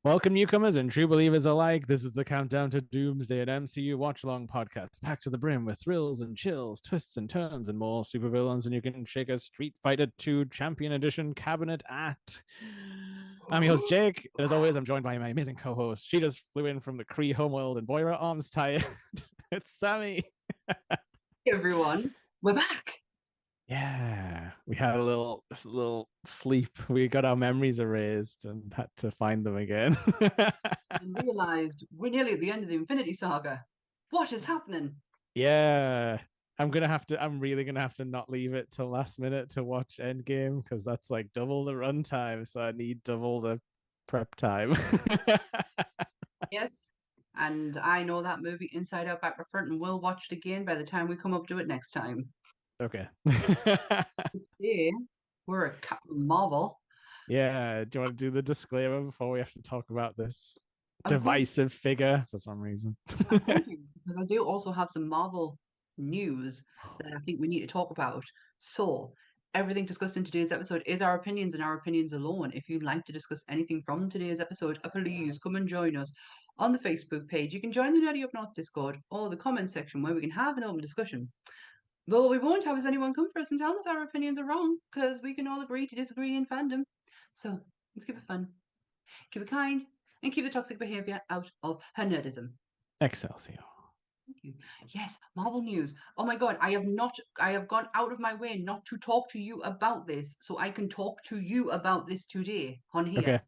Welcome, newcomers and true believers alike. This is the countdown to Doomsday, an MCU watch-along podcast packed to the brim with thrills and chills, twists and turns, and more supervillains than you can shake a Street Fighter 2 Champion Edition cabinet at. I'm your host, Jake, and as always, I'm joined by my amazing co-host. She just flew in from the Kree homeworld and boy, her arms tired. It's Sammy. Hey everyone, we're back. Yeah, we had a little sleep. We got our memories erased and had to find them again. And realized we're nearly at the end of the Infinity Saga. What is happening? Yeah. I'm really gonna have to not leave it till last minute to watch Endgame because that's like double the runtime, so I need double the prep time. Yes, and I know that movie inside out, back to front, and we'll watch it again by the time we come up to it next time. Okay. Yeah, we're a Captain Marvel. Yeah, do you want to do the disclaimer before we have to talk about this I'm going, divisive figure for some reason? I'm going to, because I do also have some Marvel news that I think we need to talk about. So, everything discussed in today's episode is our opinions and our opinions alone. If you'd like to discuss anything from today's episode, please come and join us on the Facebook page. You can join the Nerdy Up North Discord or the comment section where we can have an open discussion. But what we won't have is anyone come for us and tell us our opinions are wrong, because we can all agree to disagree in fandom. So, let's keep it fun, keep it kind, and keep the toxic behavior out of her nerdism. Excelsior. Thank you. Yes, Marvel news. Oh my God, I have gone out of my way not to talk to you about this, so I can talk to you about this today on here. Okay.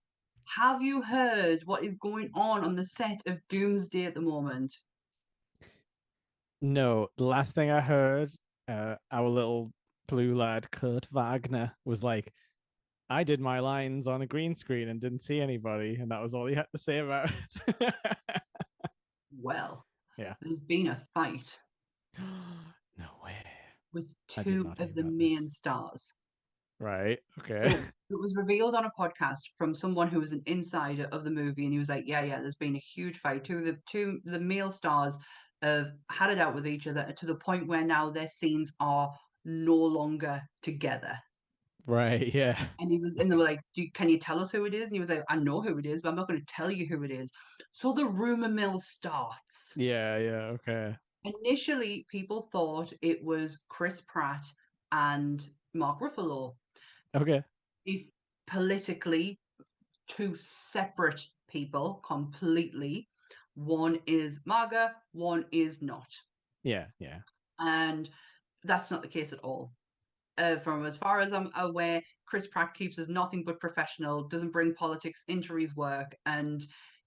Have you heard what is going on the set of Doomsday at the moment? No, the last thing I heard, our little blue lad Kurt Wagner was like, I did my lines on a green screen and didn't see anybody, and that was all he had to say about it. Well, Yeah. there's been a fight No way. with I did two not hear of the about this. main stars. Right. Okay. So it was revealed on a podcast from someone who was an insider of the movie, and he was like, "Yeah, there's been a huge fight. The male stars have had it out with each other to the point where now their scenes are no longer together." Right. Yeah. And they were like, "Can you tell us who it is?" And he was like, "I know who it is, but I'm not going to tell you who it is." So the rumor mill starts. Yeah. Yeah. Okay. Initially, people thought it was Chris Pratt and Mark Ruffalo. Okay. If politically two separate people completely. One is MAGA, one is not. Yeah. Yeah. And that's not the case at all. From as far as I'm aware, Chris Pratt keeps us nothing but professional, doesn't bring politics into his work, and,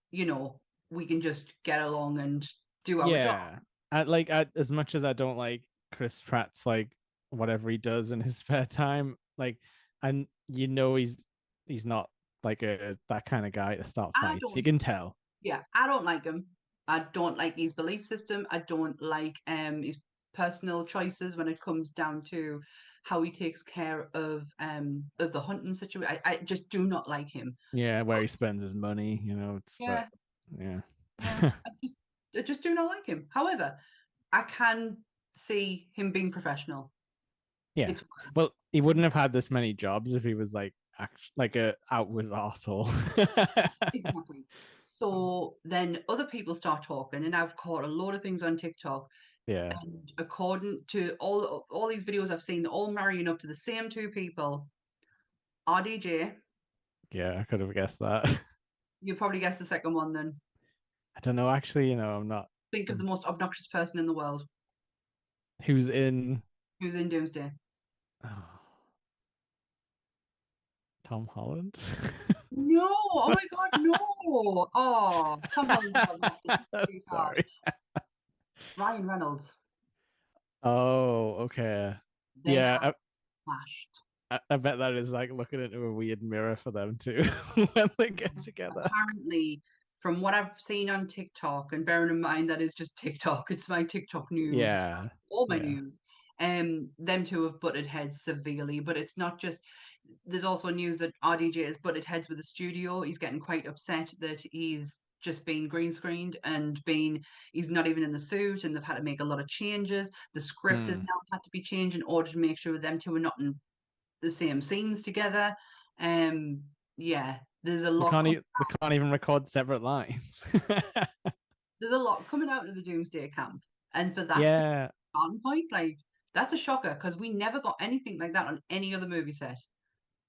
you know, we can just get along and do our job. Yeah. As much as I don't like Chris Pratt's like whatever he does in his spare time, like and he's not like a that kind of guy to start I fights. You don't, can tell. yeah, I don't like him. I don't like his belief system. I don't like his personal choices when it comes down to how he takes care of the hunting situation. I just do not like him. Yeah, where he spends his money, it's but Yeah, yeah. yeah. I just do not like him. However, I can see him being professional. Yeah. It's Well, he wouldn't have had this many jobs if he was like a outward arsehole. exactly. So then other people start talking, and I've caught a lot of things on TikTok. Yeah. And according to all these videos I've seen, they're all marrying up to the same two people. RDJ, Yeah, I could have guessed that. you probably guessed the second one then. I don't know. Actually, I'm not. Think of the most obnoxious person in the world Who's in who's in Doomsday. oh, Tom Holland? No, oh my God, no. Oh, Tom Holland's not obnoxious. He's hard. Sorry. Ryan Reynolds. Oh, okay. They Yeah, have clashed. I bet that is like looking into a weird mirror for them too when they get together. Apparently, from what I've seen on TikTok, and bearing in mind that is just TikTok, it's my TikTok news, Yeah. all my Yeah. news. Them two have butted heads severely, but it's not just. There's also news that RDJ has butted heads with the studio. He's getting quite upset that he's just been green screened and been he's not even in the suit, and they've had to make a lot of changes. The script has Hmm. now had to be changed in order to make sure them two are not in the same scenes together. Yeah, There's a They lot com- they can't even record separate lines. there's a lot coming out of the Doomsday camp, and for that to be Yeah. a starting point, like that's a shocker because we never got anything like that on any other movie set.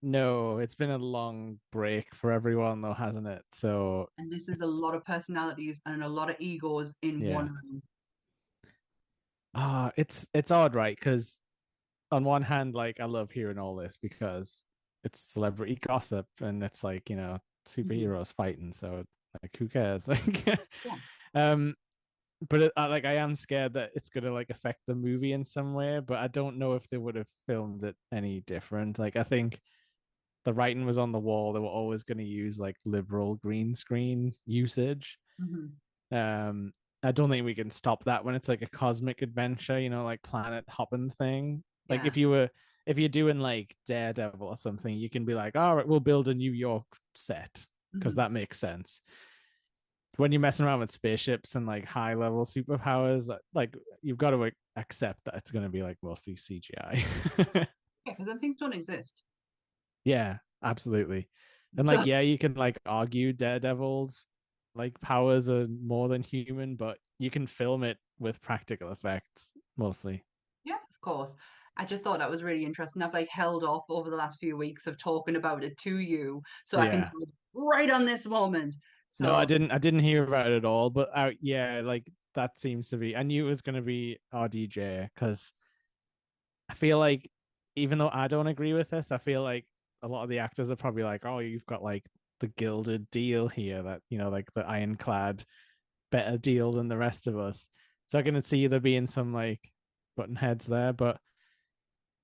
No, it's been a long break for everyone though, hasn't it? So And this is a lot of personalities and a lot of egos in one yeah. room. It's odd, right? Because on one hand, like I love hearing all this because it's celebrity gossip and it's like, Mhm. superheroes fighting, so like who cares? Like Yeah. um but like I am scared that it's gonna like affect the movie in some way, but I don't know if they would have filmed it any different. Like I think the writing was on the wall. They were always going to use like liberal green screen usage. Mhm. Um, I don't think we can stop that when it's like a cosmic adventure, like planet hopping thing. Like Yeah. if you're doing like Daredevil or something, you can be like, all right, we'll build a New York set because Mhm. that makes sense. When you're messing around with spaceships and like high level superpowers, like you've got to accept that it's going to be like mostly CGI. Yeah, because then things don't exist. Yeah, absolutely. And like, So yeah, you can like argue Daredevil's like powers are more than human, but you can film it with practical effects mostly. yeah, of course. I just thought that was really interesting. I've like held off over the last few weeks of talking about it to you so I can Yeah. do it right on this moment. No, So I didn't hear about it at all, but yeah, like that seems to be. I knew it was going to be RDJ because I feel like even though I don't agree with this, I feel like a lot of the actors are probably like, "Oh, you've got like the gilded deal here that, like the ironclad better deal than the rest of us." So I can see there being some like button heads there, but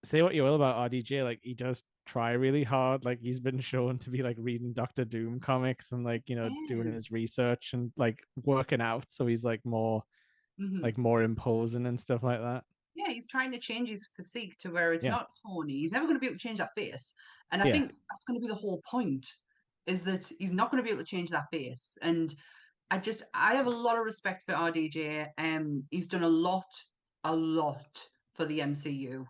say what you will about RDJ, like he does try really hard. Like he's been shown to be like reading Doctor Doom comics and like, doing his yes. research and like working out. So he's Hmm. more imposing and stuff like that. Yeah, he's trying to change his physique to where it's Yeah. not horny. He's never going to be able to change that face. And I Yeah. think that's going to be the whole point, is that he's not going to be able to change that face. And I have a lot of respect for RDJ. He's done a lot for the MCU.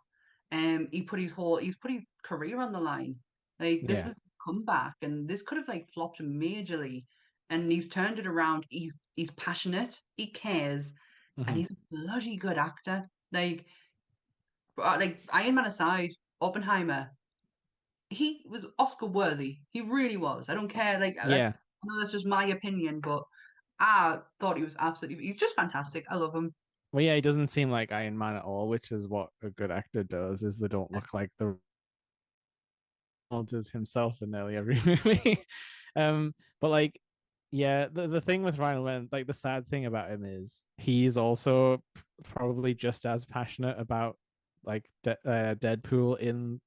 He's put his career on the line. Like this Yeah. was a comeback, and this could have like flopped majorly, and he's turned it around. He's passionate, he cares, and Hmm. he's a bloody good actor. Like Iron Man aside, Oppenheimer, he was Oscar worthy. He really was. I don't care. I Yeah. know that's just my opinion, but I thought he was absolutely. He's just fantastic. I love him. Well, yeah, he doesn't seem like Iron Man at all, which is what a good actor does, is they don't look like the as himself in nearly every movie. But like, yeah, the thing with Ryan Reynolds, like the sad thing about him is he's also probably just as passionate about like Deadpool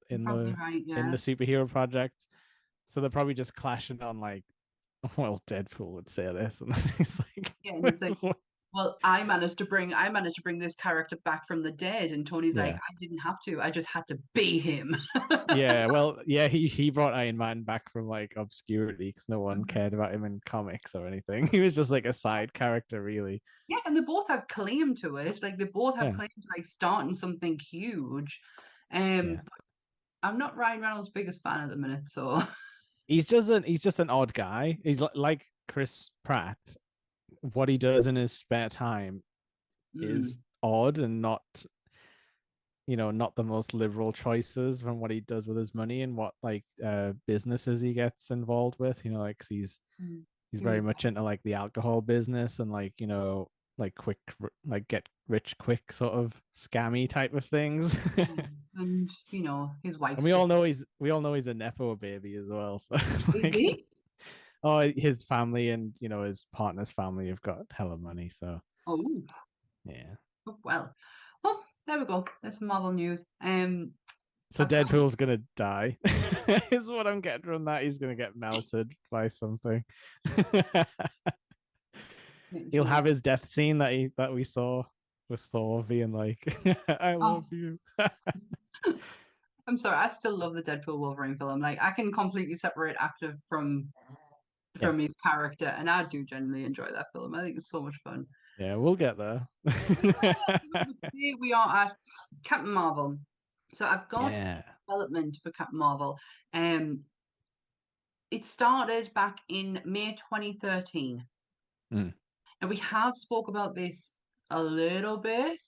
You're probably right. in the Yeah. superhero project. So they're probably just clashing on like, well, Deadpool would say this, and he's Yeah, and it's like, well, I managed to bring this character back from the dead, and Tony's like, yeah. I didn't have to. I just had to be him. Yeah, well, yeah, he brought Iron Man back from like obscurity because no one Mhm. cared about him in comics or anything. He was just like a side character, really. Yeah, and they both have claim to it. Like they both have Yeah, claim to like starting something huge. yeah. But I'm not Ryan Reynolds' biggest fan at the minute, so He's just an odd guy. He's like Chris Pratt. What he does in his spare time is mm, odd and not the most liberal choices from what he does with his money and what like businesses he gets involved with. Like 'cause mm, he's very mm, much into like the alcohol business and like like quick like get rich quick sort of scammy type of things. yeah. And his And wife's we all know he's a nepo baby as well, so is like he? his family and his partner's family have got hella money, so Oh, yeah. oh, well. Well, there we go. There's some Marvel news. So I've got Deadpool's gonna die is what I'm getting from that. He's gonna get melted by something. He'll yeah. have his death scene that we saw with Thor being like, "I Oh, love you." I'm sorry. I still love the Deadpool Wolverine film. Like I can completely separate actor Yeah, from his character, and I do genuinely enjoy that film. I think it's so much fun. yeah, we'll get there. But today we are at Captain Marvel. So I've got Yeah. development for Captain Marvel. Um, it started back in May 2013. Mm. And we have spoke about this a little bit,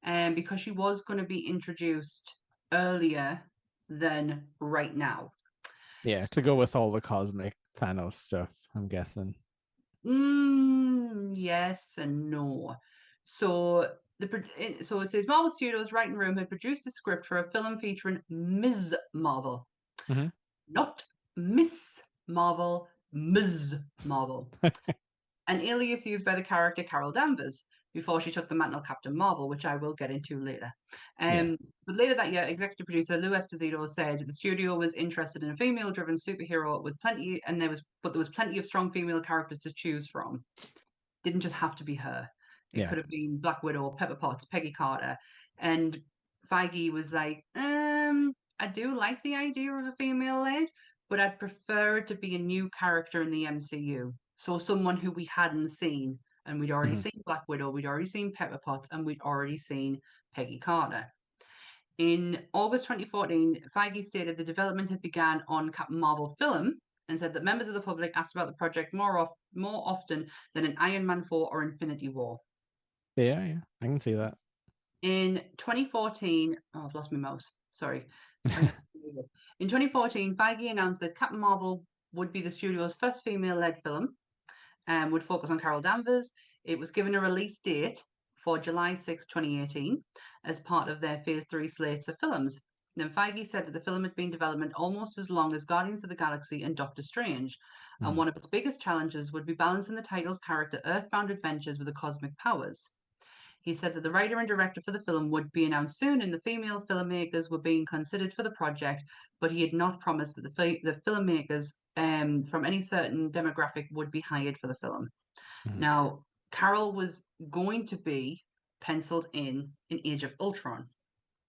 and because she was going to be introduced earlier than right now. Yeah, to go with all the cosmic Thanos stuff, I'm guessing. Yes and no. So so it says Marvel Studios' writing room had produced a script for a film featuring Ms. Marvel, Hmm. not Miss Marvel, Ms. Marvel, an alias used by the character Carol Danvers before she took the mantle of Captain Marvel, which I will get into later. Yeah. But later that year, executive producer Lou Esposito said the studio was interested in a female-driven superhero with plenty, and there was plenty of strong female characters to choose from. Didn't just have to be her. It Yeah. could have been Black Widow, Pepper Potts, Peggy Carter, and Feige was like, I do like the idea of a female lead, but I'd prefer it to be a new character in the MCU. So someone who we hadn't seen. And we'd already Hmm. seen Black Widow, we'd already seen Pepper Potts, and we'd already seen Peggy Carter. In August 2014, Feige stated the development had begun on Captain Marvel film and said that members of the public asked about the project more often than an Iron Man 4 or Infinity War. Yeah, yeah. I can see that. In 2014, oh, I've lost my mouse. Sorry. In 2014, Feige announced that Captain Marvel would be the studio's first female-led film and would focus on Carol Danvers. It was given a release date for July 6, 2018, as part of their Phase 3 slates of films. Then Feige said that the film had been in development almost as long as Guardians of the Galaxy and Doctor Strange, and Mm. one of its biggest challenges would be balancing the title's character Earthbound adventures with the cosmic powers. He said that the writer and director for the film would be announced soon, and the female filmmakers were being considered for the project, but he had not promised that the filmmakers from any certain demographic would be hired for the film. Mhm. Now, Carol was going to be penciled in Age of Ultron.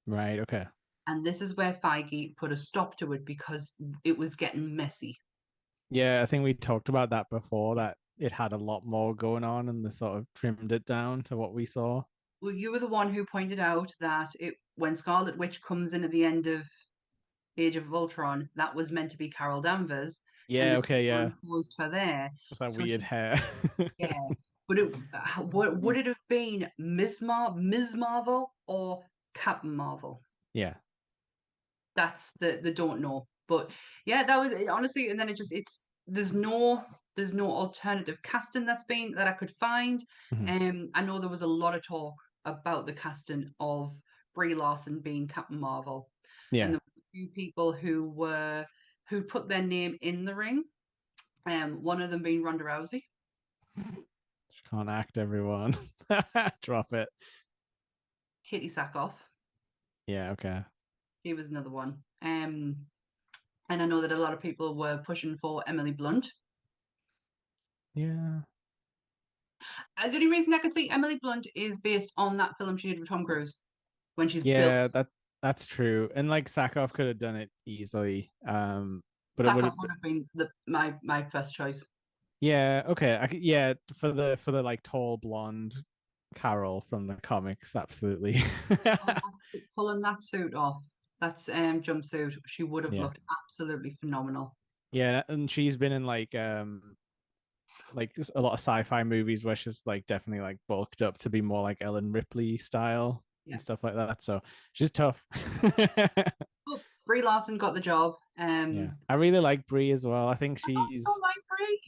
Right. Okay. And this is where Feige put a stop to it because it was getting messy. Yeah, I think we talked about that before, that it had a lot more going on and they sort of trimmed it down to what we saw. Well, you were the one who pointed out that when Scarlet Witch comes in at the end of Age of Ultron, that was meant to be Carol Danvers, and Yeah, they okay, yeah. superimposed her there. With that So weird hair. yeah, but would it have been Ms. Marvel or Captain Marvel? Yeah. That's the don't know. But yeah, that was honestly, and then it's there's no alternative casting that I could find. Mhm. I know there was a lot of talk about the casting of Brie Larson being Captain Marvel, and Yeah. there were a few people who put their name in the ring. One of them being Ronda Rousey, She can't act, everyone. Drop it. Katie Sackhoff. Yeah, okay. He was another one. And I know that a lot of people were pushing for Emily Blunt. Yeah. The only reason I could see Emily Blunt is based on that film she did with Tom Cruise when she's built. Yeah, that's true. And like Sakov could have done it easily. But it would Sackhoff have, would have been my first choice. yeah, okay. Yeah, for the like tall blonde Carol from the comics, absolutely. Pulling that suit off, that's jumpsuit, she would have Yeah. looked absolutely phenomenal. Yeah, and she's been in like a lot of sci-fi movies where she's like definitely like bulked up to be more like Ellen Ripley style and Yeah. stuff like that. So she's tough. But Brie Larson got the job. Yeah. I really like Brie as well. I think I don't like Brie.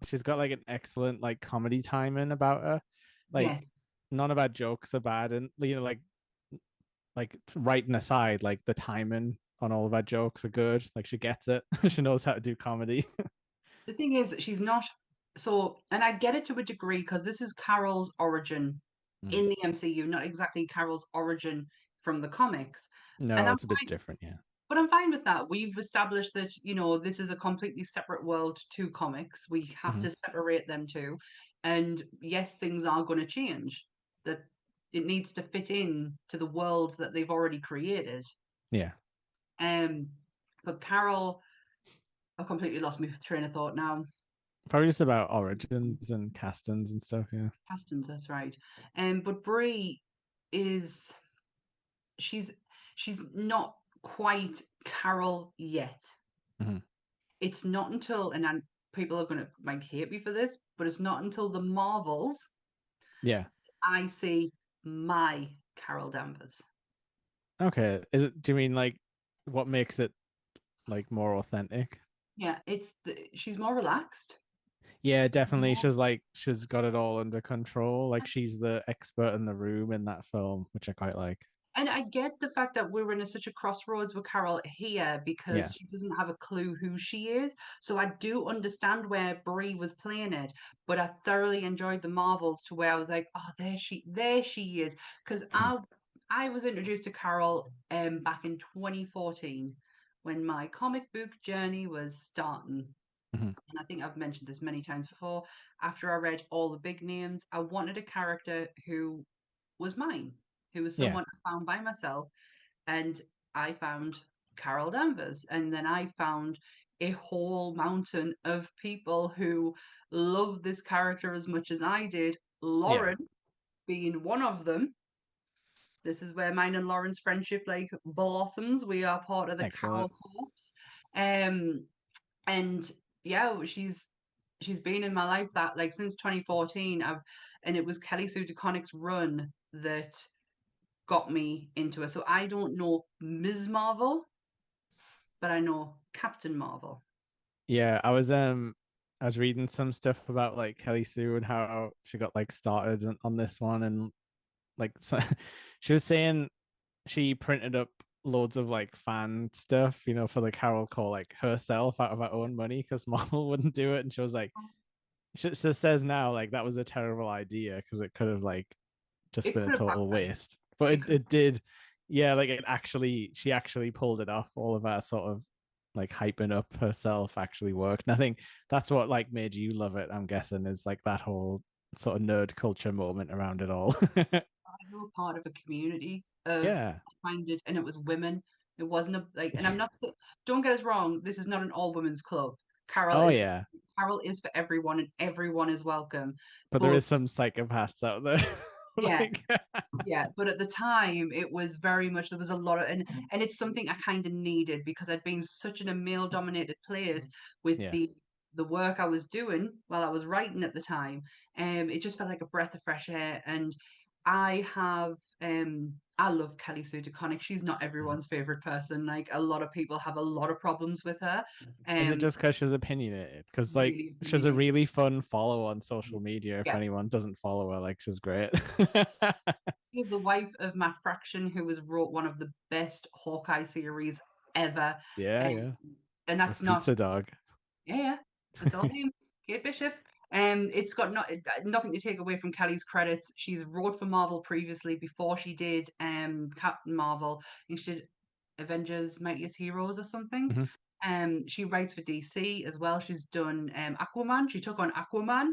she's got like an excellent like comedy timing about her. Like Yes. none of her jokes are bad, and you know like writing aside, like the timing on all of her jokes are good. Like she gets it. She knows how to do comedy. The thing is, she's not so, and I get it to a degree because this is Carol's origin Mm. in the MCU, not exactly Carol's origin from the comics. And No, I'm it's a bit fine, different, yeah. but I'm fine with that. We've established that, this is a completely separate world to comics. We have Hmm. to separate them two. And yes, things are going to change. That it needs to fit in to the worlds that they've already created. Yeah. Um, but Carol, I've completely lost my train of thought now. Probably just about origins and castings and stuff, yeah. Hastings, that's right. But Brie is she's she's not quite Carol yet. Hmm. it's not until, and then people are gonna like hate me for this, but it's not until the Marvels Yeah. I see my Carol Danvers. Okay. Is it, do you mean like what makes it like more authentic? Yeah, she's more relaxed. Yeah, definitely. More, She's got it all under control. Like she's the expert in the room in that film, which I quite like. and I get the fact that we're in such a crossroads with Carol here because Yeah. she doesn't have a clue who she is. So I do understand where Brie was playing it, but I thoroughly enjoyed the Marvels to where I was like, oh, there she is. Because I was introduced to Carol back in 2014 when my comic book journey was starting. Mhm. And I think I've mentioned this many times before. After I read all the big names, I wanted a character who was mine, who was Yeah. someone I found by myself. And I found Carol Danvers. And then I found a whole mountain of people who love this character as much as I did. Yeah. Lauren being one of them. This is where mine and Lauren's friendship like blossoms. We are part of the Carol Excellent. Corps. Um, and yeah, she's been in my life that like since 2014. And it was Kelly Sue DeConnick's run that got me into it. So I don't know Ms. Marvel, but I know Captain Marvel. Yeah, I was reading some stuff about like Kelly Sue and how she got like started on this one and like so, she was saying she printed up loads of like fan stuff, for the Carol Call like herself out of her own money because Marvel wouldn't do it, and she was like, she says now like that was a terrible idea because it could have like just It been a could have total backfired. waste. But It it, could. it did, yeah, like she actually pulled it off. All of our sort of like hyping up herself actually worked. And I think that's what like made you love it, I'm guessing, is like that whole sort of nerd culture moment around it all. We were part of a community of Yeah. minded, and it was women. It wasn't a like, and I'm not. Don't get us wrong. This is not an all women's club. Carol Oh is yeah. Carol is for everyone, and everyone is welcome. But there But is some psychopaths out there. yeah, like yeah, but at the time it was very much there was a lot of and it's something I kind of needed because I'd been such in a male dominated place with yeah. the work I was doing while I was writing at the time. It just felt like a breath of fresh air. And I have I love Kelly Sue DeConnick. She's not everyone's favorite person. Like a lot of people have a lot of problems with her. Is it Um just because she's opinionated? Because like really she's a opinionated. really fun follow on social media. If Yeah. anyone doesn't follow her, like she's great. She's the wife of Matt Fraction, who has wrote one of the best Hawkeye series ever. Yeah, Um, yeah. and that's With not, Pizza Dog. yeah, yeah, that's all him, Kate Bishop. It's got nothing to take away from Kelly's credits. She's wrote for Marvel previously before she did Captain Marvel. I think she did Avengers Mightiest Heroes or something. Hmm. She writes for DC as well. She's done Aquaman. She took on Aquaman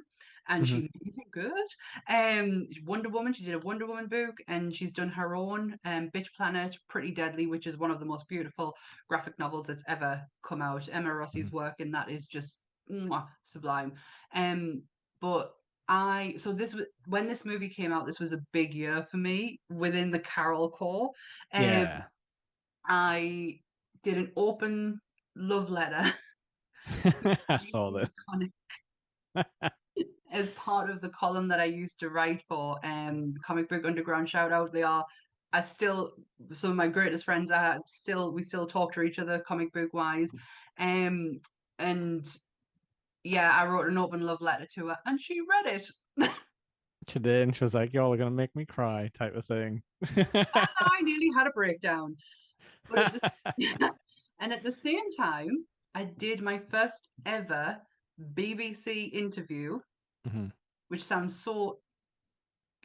and Hmm. she made it good. Wonder Woman, she did a Wonder Woman book, and she's done her own Bitch Planet, Pretty Deadly, which is one of the most beautiful graphic novels that's ever come out. Emma Rossi's Hmm. work in that is just mwah, sublime. But I so this was when this movie came out, this was a big year for me within the Carol Core. Um, Yeah. I did an open love letter I saw this. as part of the column that I used to write for Comic Book Underground. Shout out, they are. I still some of my greatest friends are still we still talk to each other comic book wise, um and yeah, I wrote an open love letter to her and she read it. Today, and she was like, "Y'all are gonna make me cry," type of thing. I nearly had a breakdown, but at the and at the same time, I did my first ever BBC interview, Mhm. which sounds so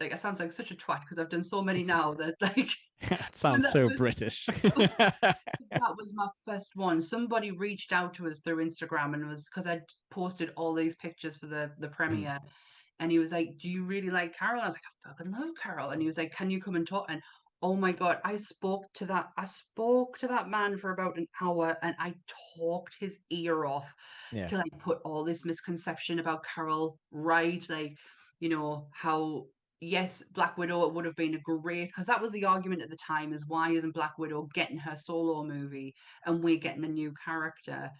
like it sounds like such a twat because I've done so many now that like It when sounds so British. that was my first one. Somebody reached out to us through Instagram and was because I'd posted all these pictures for the Mhm. premiere. And he was like, "Do you really like Carol?" I was like, "I fucking love Carol." And he was like, "Can you come and talk?" And oh my god, I spoke to that man for about an hour, and I talked his ear off Yeah. to like put all this misconception about Carol right, like how yes, Black Widow would have been a great because that was the argument at the time is why isn't Black Widow getting her solo movie and we're getting a new character?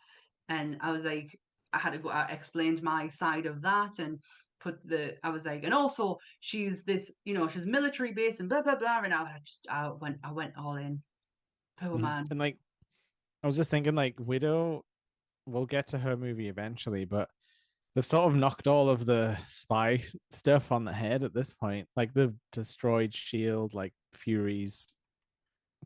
and I was like, I had to go. I explained my side of that and I was like, and also she's this, she's military based and blah blah blah. And I went all in. Poor Mhm. man. And like, I was just thinking, like, Widow, we'll get to her movie eventually, but they've sort of knocked all of the spy stuff on the head at this point. Like, they've destroyed Shield, like Fury's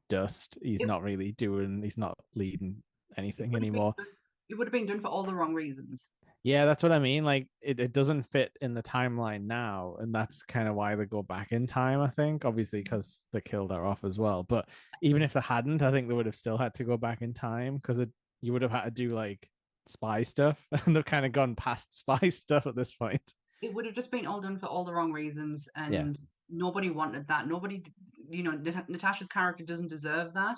dust. It He's not leading it anything would have been anymore. done, it would have been done for all the wrong reasons. Yeah, that's what I mean. Like it doesn't fit in the timeline now, and that's kind of why they go back in time, I think. Obviously, because they killed her off as well. But even if they hadn't, I think they would have still had to go back in time because it you would have had to do like spy stuff, and they've kind of gone past spy stuff at this point. It would have just been all done for all the wrong reasons, Yeah. and nobody wanted that. Nobody, Natasha's character doesn't deserve that.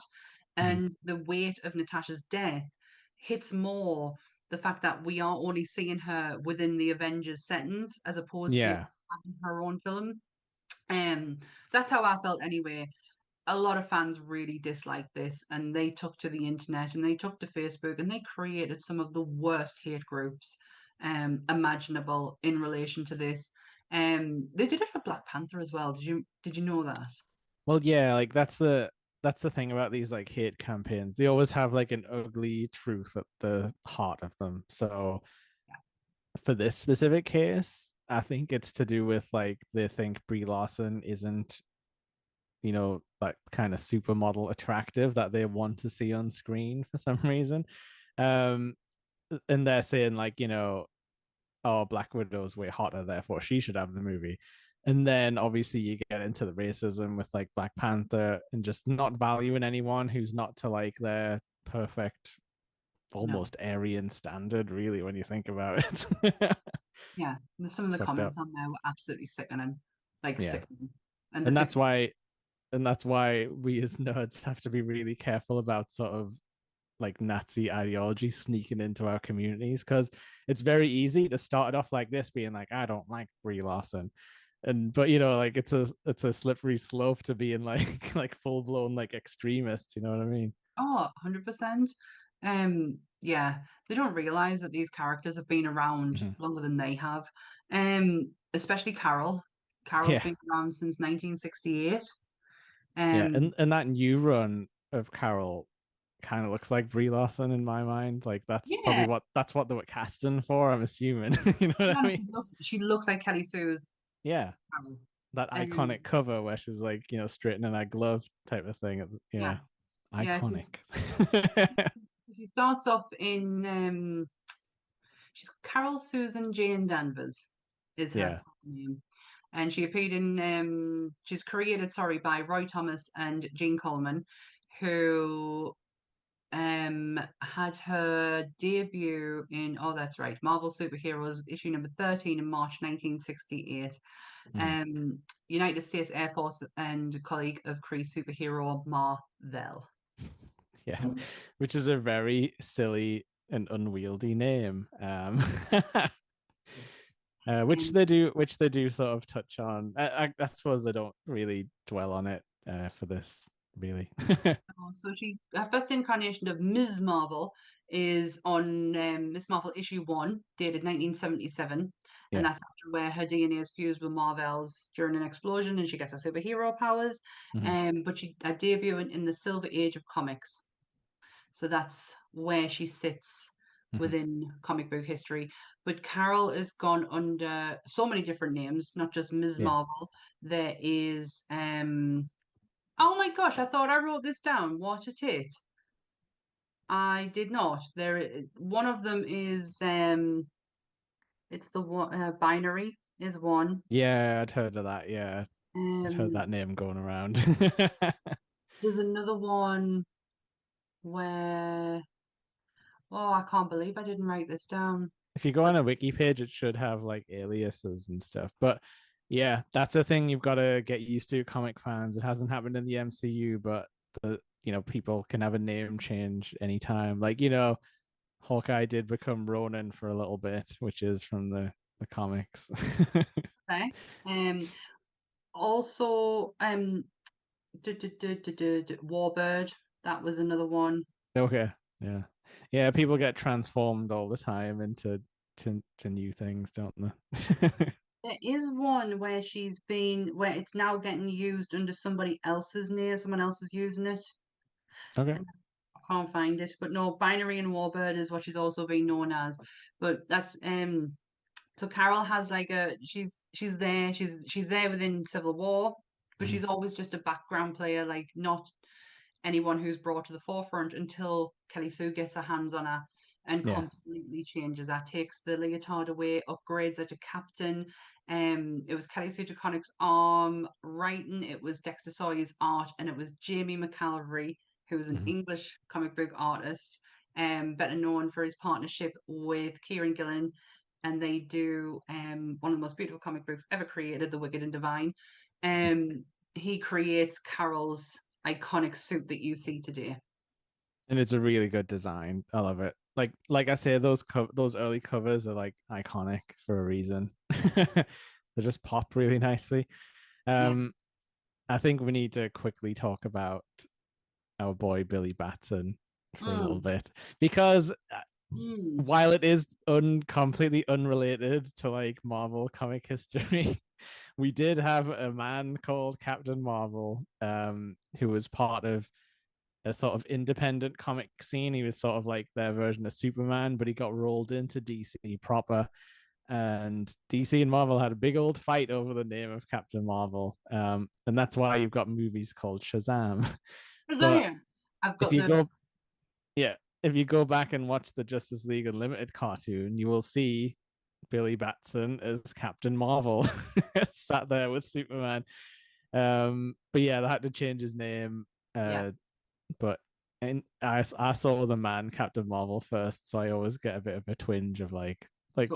Mhm. And the weight of Natasha's death hits more the fact that we are only seeing her within the Avengers sentence as opposed to Yeah. having her own film. Um, that's how I felt anyway. A lot of fans really disliked this, and they took to the internet and they took to Facebook and they created some of the worst hate groups imaginable in relation to this. They did it for Black Panther as well. Did you know that? Well, yeah, like that's the thing about these like hate campaigns. They always have like an ugly truth at the heart of them. So for this specific case, I think it's to do with like they think Brie Larson isn't, that kind of supermodel attractive that they want to see on screen for some reason. Um, and they're saying like, oh, Black Widow's way hotter, therefore she should have the movie. And then obviously you get into the racism with like Black Panther and just not valuing anyone who's not to like their perfect, No. almost Aryan standard, really, when you think about it. Yeah. Some of It's the fucked up. comments on there were absolutely sickening. Like Yeah. sickening. And And that's why we as nerds have to be really careful about sort of like Nazi ideology sneaking into our communities because it's very easy to start it off like this, being like, I don't like Brie Larson. And but like it's a slippery slope to being like like full blown like extremists, you know what I mean? 100%. Yeah, they don't realize that these characters have been around Mhm. longer than they have. Especially Carol. Carol's Yeah. been around since 1968. Yeah. Um, And that new run of Carol kind of looks like Brie Larson in my mind. Like yeah, that's what they were casting for, I'm assuming. You know to be what I honest, mean? she looks like Kelly Sue's Yeah. Carol. That iconic Um, cover where she's like, straightening that glove type of thing. yeah, Yeah. yeah, because Iconic. she starts off in she's Carol Susan Jane Danvers is her Yeah. full name. And she's created, sorry, by Roy Thomas and Gene Coleman, who had her debut in, oh, that's right, Marvel Superheroes issue number 13 in March 1968. Mm. United States Air Force and colleague of Kree superhero Marvel. Yeah. Which is a very silly and unwieldy name. Um, Which they do sort of touch on. I suppose they don't really dwell on it for this, really. So her first incarnation of Ms. Marvel is on Miss Marvel issue 1, dated 1977, and Yeah. that's after where her DNA is fused with Marvel's during an explosion, and she gets her superhero powers. Hmm. But she debut in the Silver Age of comics, so that's where she sits Hmm. within comic book history. But Carol has gone under so many different names, not just Ms. Yeah. Marvel. There is oh my gosh, I thought I wrote this down. What a tit. I did not. One of them is it's the one binary is one. Yeah, I'd heard of that. Yeah. I'd heard Um, that name going around. there's another one where oh, I can't believe I didn't write this down. If you go But on a wiki page, it should have like aliases and stuff. But yeah, that's a thing you've got to get used to, comic fans. It hasn't happened in the MCU, but people can have a name change anytime. Like, Hawkeye did become Ronin for a little bit, which is from the comics. okay. Also Warbird. That was another one. Okay. Yeah. Yeah, people get transformed all the time into to new things, don't they? There is one where it's now getting used under somebody else's name. Someone else is using it. Okay. And I can't find it, but no, Binary and Warbird is what she's also been known as. But that's so Carol has like a she's there within Civil War, but Mhm. she's always just a background player, like not anyone who's brought to the forefront until Kelly Sue gets her hands on her and Yeah. completely changes her, takes the leotard away, upgrades her to captain. It was Kelly Sue DeConnick's writing, it was Dexter Sawyer's art, and it was Jamie McCalvary, who was an Mhm. English comic book artist, better known for his partnership with Kieran Gillen. And they do one of the most beautiful comic books ever created, The Wicked and Divine. Um, he creates Carol's iconic suit that you see today. And it's a really good design. I love it. Like I say, those early covers are like iconic for a reason. They just pop really nicely. Yeah. Um, I think we need to quickly talk about our boy Billy Batson for a little Mm, bit because mm. while it is completely unrelated to like Marvel comic history, we did have a man called Captain Marvel, who was part of a sort of independent comic scene. He was sort of like their version of Superman, but he got rolled into DC proper. And DC and Marvel had a big old fight over the name of Captain Marvel. And that's why you've got movies called Shazam. What is that But here? I've if got you the. go, yeah, if you go back and watch the Justice League Unlimited cartoon, you will see Billy Batson as Captain Marvel sat there with Superman. But yeah, they had to change his name. Yeah. But and I saw the man Captain Marvel first, so I always get a bit of a twinge of like So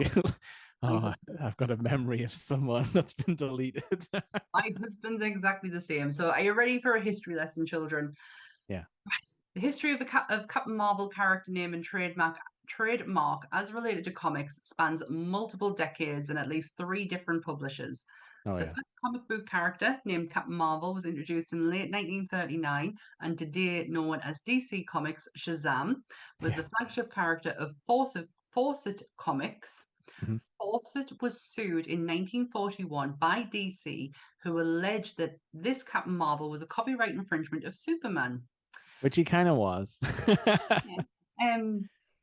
my oh, husband, I've got a memory of someone that's been deleted. my husband's exactly the same. So are you ready for a history lesson, children? Yeah. Right. The history of of Captain Marvel character name and trademark as related to comics spans multiple decades and at least three different publishers. Oh The yeah. first comic book character, named Captain Marvel, was introduced in late 1939 and today known as DC Comics Shazam, was Yeah. the flagship character of Fawcett Comics. Mhm. Fawcett was sued in 1941 by DC, who alleged that this Captain Marvel was a copyright infringement of Superman. Which he kind of was. Yeah.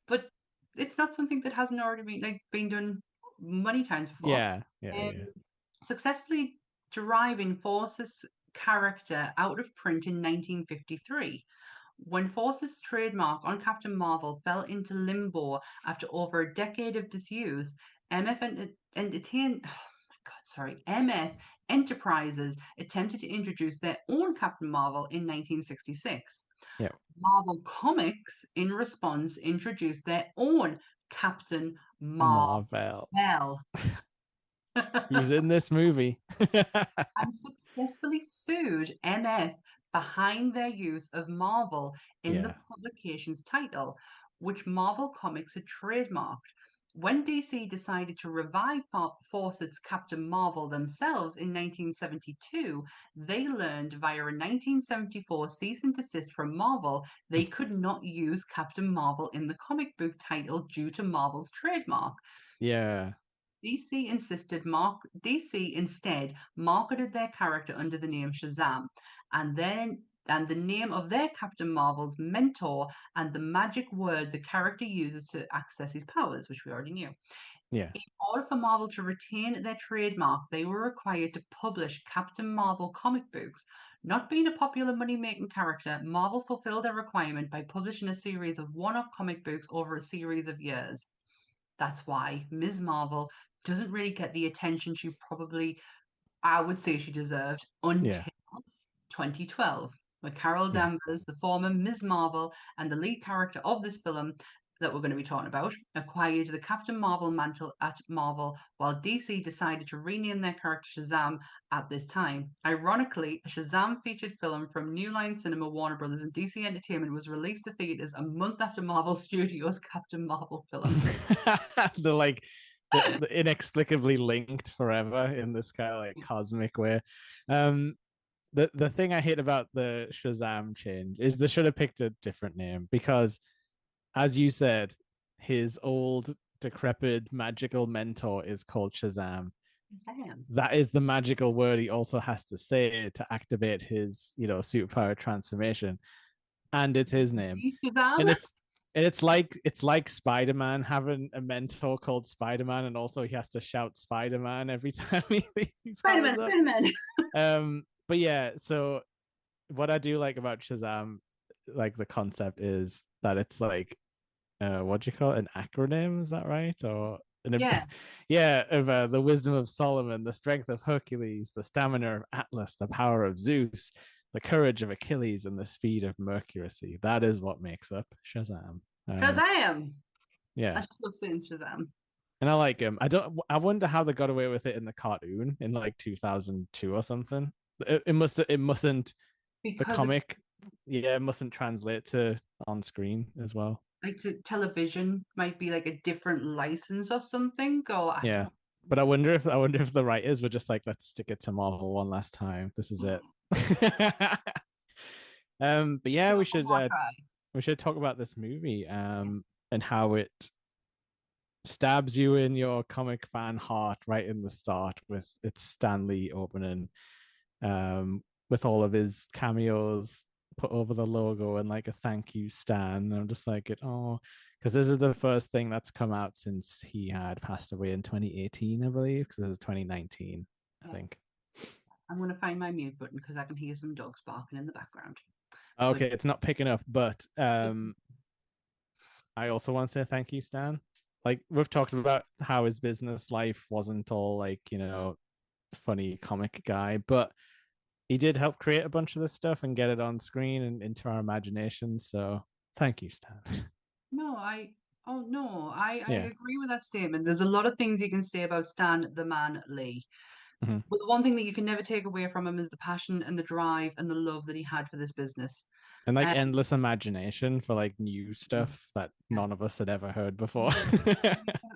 But it's not something that hasn't already been done many times before. Yeah. Yeah. Um, Yeah. successfully deriving Force's character out of print in 1953. When Force's trademark on Captain Marvel fell into limbo after over a decade of disuse, MF Entertain, oh my God, sorry, MF Enterprises attempted to introduce their own Captain Marvel in 1966. Yeah. Marvel Comics, in response, introduced their own Captain Marvel Marvel. and He was in this movie. successfully sued MF behind their use of Marvel in the Yeah. publication's title, which Marvel Comics had trademarked. When DC decided to revive Fawcett's Captain Marvel themselves in 1972, they learned via a 1974 cease and desist from Marvel they could not use Captain Marvel in the comic book title due to Marvel's trademark. Yeah. DC instead marketed their character under the name Shazam, and the name of their Captain Marvel's mentor and the magic word the character uses to access his powers, which we already knew. Yeah. In order for Marvel to retain their trademark, they were required to publish Captain Marvel comic books. Not being a popular money-making character, Marvel fulfilled their requirement by publishing a series of one-off comic books over a series of years. That's why Ms. Marvel doesn't really get the attention she probably, I would say, she deserved Yeah. until 2012, where Carol Yeah. Danvers, the former Ms. Marvel and the lead character of this film that we're going to be talking about, acquired the Captain Marvel mantle at Marvel, while DC decided to rename their character Shazam at this time. Ironically, a Shazam featured film from New Line Cinema, Warner Brothers, and DC Entertainment was released to theaters a month after Marvel Studios' Captain Marvel film. The like the inexplicably linked forever in this kind of like cosmic way. Um, the thing I hate about the Shazam change is they should have picked a different name because as you said, his old decrepit magical mentor is called Shazam. Damn. That is the magical word he also has to say to activate his, superpower transformation, and it's his name. Shazam. And it's like Spider-Man having a mentor called Spider-Man, and also he has to shout Spider-Man every time he Spider-Man, powers up. Spider-Man. But yeah, so what I do like about Shazam, like the concept is that it's like what do you call it? An acronym, is that right? Or Yeah. yeah, of the wisdom of Solomon, the strength of Hercules, the stamina of Atlas, the power of Zeus, the courage of Achilles, and the speed of Mercury. That is what makes up Shazam. Shazam. I Yeah, just love saying Shazam. and I like him. I wonder how they got away with it in the cartoon in like 2002 or something. It mustn't the Because it comic. Yeah, it mustn't translate to on screen as well. like television might be like a different license or something. Or I Yeah. don't But I wonder if the writers were just like, let's stick it to Marvel one last time. This is it. But yeah, give we it one should more uh, try. we should talk about this movie Yeah. and how it stabs you in your comic fan heart right in the start with its Stan Lee opening, with all of his cameos put over the logo and like a thank you Stan. And I'm just like because this is the first thing that's come out since he had passed away in 2018, I believe, because this is 2019, I Yeah. think. I'm gonna find my mute button because I can hear some dogs barking in the background. So Okay, it's not picking up, but I also want to say thank you, Stan. Like we've talked about how his business life wasn't all like, funny comic guy, but he did help create a bunch of this stuff and get it on screen and into our imagination. So thank you, Stan. no, I Yeah. agree with that statement. There's a lot of things you can say about Stan the Man Lee. Mhm. But the one thing that you can never take away from him is the passion and the drive and the love that he had for this business. And like Um, endless imagination for like new yeah, stuff that yeah. none of us had ever heard before. So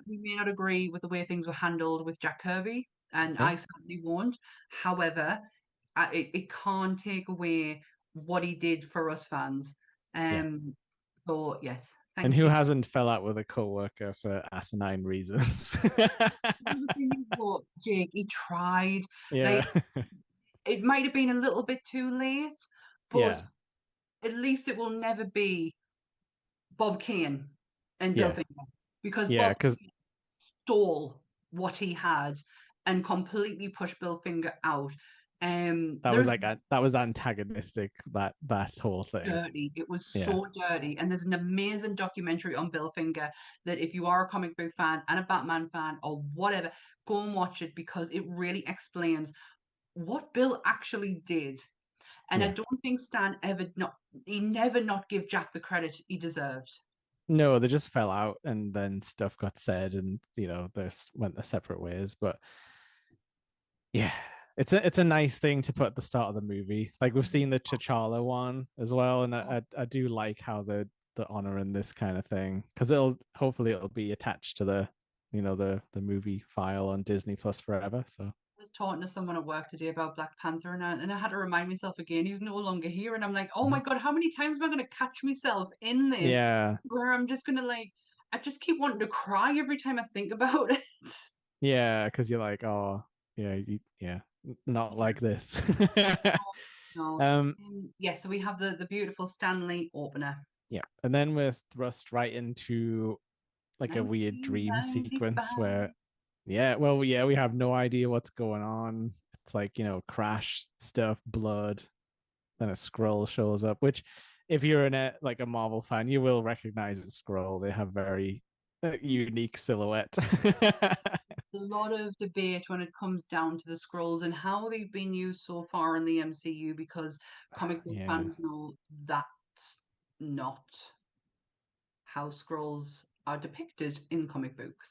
we may not agree with the way things were handled with Jack Kirby, and I No? certainly won't. However, it can't take away what he did for us fans. Yeah. Um, so yes, And thank who you. hasn't fell out with a coworker for asinine reasons? Well, the thing is, though, Jake, he tried. Yeah. Like it might have been a little bit too late, but Yeah. at least it will never be Bob Kane and Bill Yeah. Finger because Yeah. Bob Because stole what he had and completely pushed Bill Finger out. that was There's like that was antagonistic, that whole thing. dirty. It was Yeah. so dirty. And there's an amazing documentary on Bill Finger that if you are a comic book fan and a Batman fan or whatever, go and watch it because it really explains what Bill actually did. And I Yeah. don't think Stan ever not he never not give Jack the credit he deserved. No, they just fell out and then stuff got said and they went their separate ways. But yeah, it's a nice thing to put at the start of the movie. Like we've seen the T'Challa one as well, and I do like how the honor in this kind of thing, because it'll be attached to the movie file on Disney Plus forever. So Was talking to someone at work today about Black Panther, and I had to remind myself again he's no longer here. And I'm like, oh my Mhm. God, how many times am I going to catch myself in this Yeah, where I'm just going to like, I just keep wanting to cry every time I think about it. yeah, because you're like, oh yeah, yeah, not like this. No. um Yeah, so we have the beautiful Stanley opener. yeah, and then we're thrust right into like a weird dream sequence 1995. where yeah, well, yeah, we have no idea what's going on. It's like, crash stuff, blood, then a scroll shows up, which if you're like a Marvel fan, you will recognize a scroll. They have very unique silhouette. A lot of debate when it comes down to the scrolls and how they've been used so far in the MCU because comic book Yeah. fans know that's not how scrolls are depicted in comic books.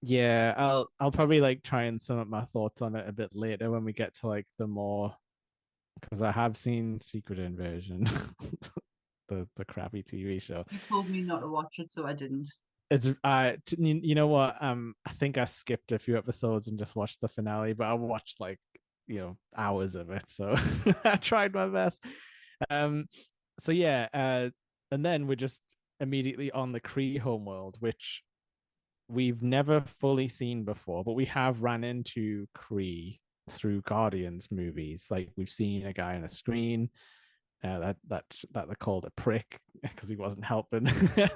Yeah, I'll probably like try and sum up my thoughts on it a bit later when we get to like the more, because I have seen Secret Invasion, the crappy TV show. You told me not to watch it, so I didn't. It's you know what, I think I skipped a few episodes and just watched the finale, but I watched like hours of it, so I tried my best. um so yeah, and then we just immediately on the Kree homeworld, which we've never fully seen before, but we have ran into Kree through Guardians movies. Like we've seen a guy on a screen that they called a prick because he wasn't helping,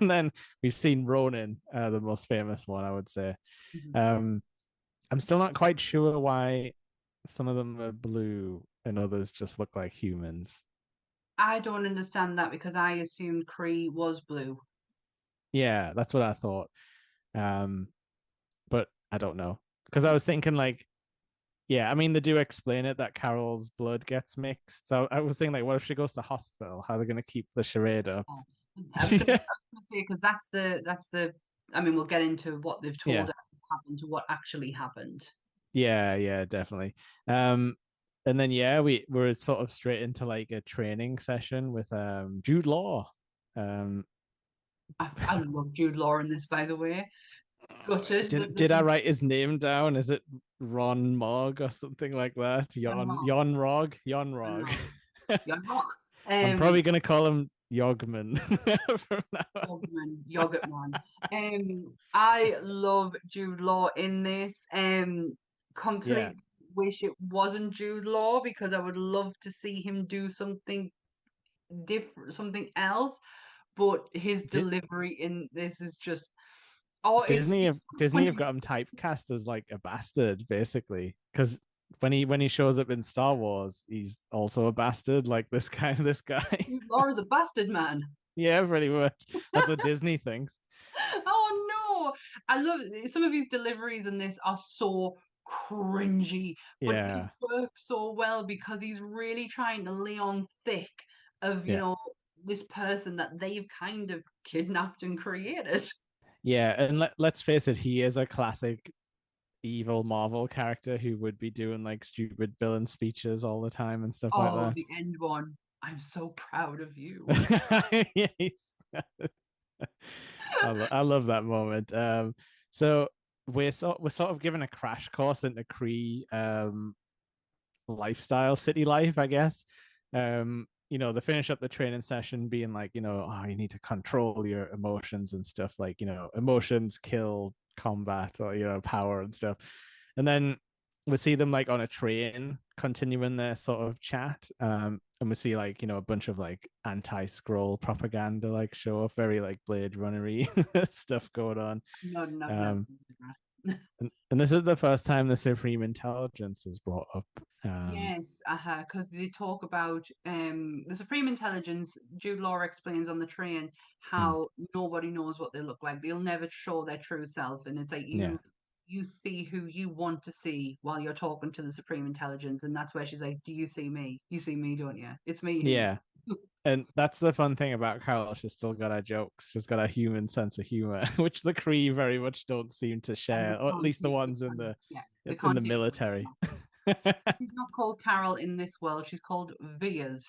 and then we've seen Ronan, the most famous one, I would say. Mhm. Um, I'm still not quite sure why some of them are blue and others just look like humans. I don't understand that because I assumed Kree was blue. Yeah, that's what I thought. Um, but I don't know because I was thinking like, yeah, I mean they do explain it that Carol's blood gets mixed. So I was thinking like, what if she goes to hospital? How are they going to keep the charade up? Oh, I was Yeah, gonna say because that's the. I mean, we'll get into what they've told yeah, us happened to what actually happened. yeah, definitely. Um, and then yeah, we were sort of straight into like a training session with Jude Law. Um, I love Jude Law in this, by the way. Gutted that did this I is write his name down? Is it Ron Mog or something like that? Young Rock. Yon Young Rog. Rock. Young Rock. I'm probably gonna call him Yogman from now on. Yogurt Yogurt Man. I love Jude Law in this. Yeah. Complete wish it wasn't Jude Law because I would love to see him do something different, something else. But his Di- delivery in this is just oh, Disney when have he's got him typecast as like a bastard, basically. Because when he shows up in Star Wars, he's also a bastard, like this guy. Jude Law is a bastard man. Yeah, pretty much. That's what Disney thinks. Oh no! I love some of his deliveries in this are so cringy, but they Yeah, work so well because he's really trying to lay on thick of, yeah, this person that they've kind of kidnapped and created. yeah. And let's face it, he is a classic evil Marvel character who would be doing like stupid villain speeches all the time and stuff like Oh, that. the end one. I'm so proud of you. Yeah, I love that moment. So we're sort of given a crash course into Cree lifestyle, city life, I guess. They finish up the training session being like, oh, you need to control your emotions and stuff, like, emotions kill combat or, power and stuff. And then we see them like on a train continuing their sort of chat. And we see like, a bunch of like anti-scroll propaganda like show up, very like Blade Runnery stuff going on. No, no, no. Um, and this is the first time the Supreme Intelligence is brought up. Yes, because they talk about the Supreme Intelligence. Jude Law explains on the train Hmm, how nobody knows what they look like. They'll never show their true self, and it's like yeah, you see who you want to see while you're talking to the Supreme Intelligence, and that's where she's like, "Do you see me? You see me, don't you? It's me who you." yeah. And that's the fun thing about Carol. She's still got her jokes. She's got a human sense of humor, which the Kree very much don't seem to And they share, or at can't least the take ones in yeah, they the can't take it away from military. her. She's not called Carol in this world. She's called Vias.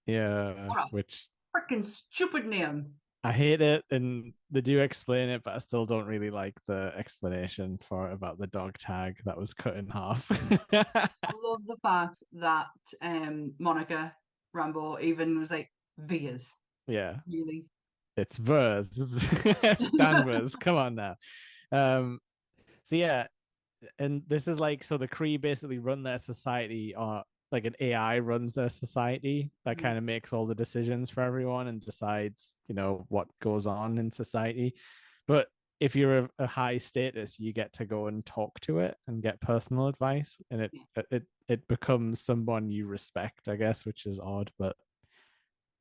Yeah, What a which freaking stupid name! I hate it, and they do explain it, but I still don't really like the explanation for it about the dog tag that was cut in half. I love the fact that Monica Rambeau even was like Vias. Yeah, Really? it's Vers, it's Danvers. Come on now. Um, so yeah, and this is like so the Kree basically run their society or like an AI runs their society that Mm, kind of makes all the decisions for everyone and decides, what goes on in society. But if you're a high status, you get to go and talk to it and get personal advice, and it yeah. it becomes someone you respect, I guess, which is odd, but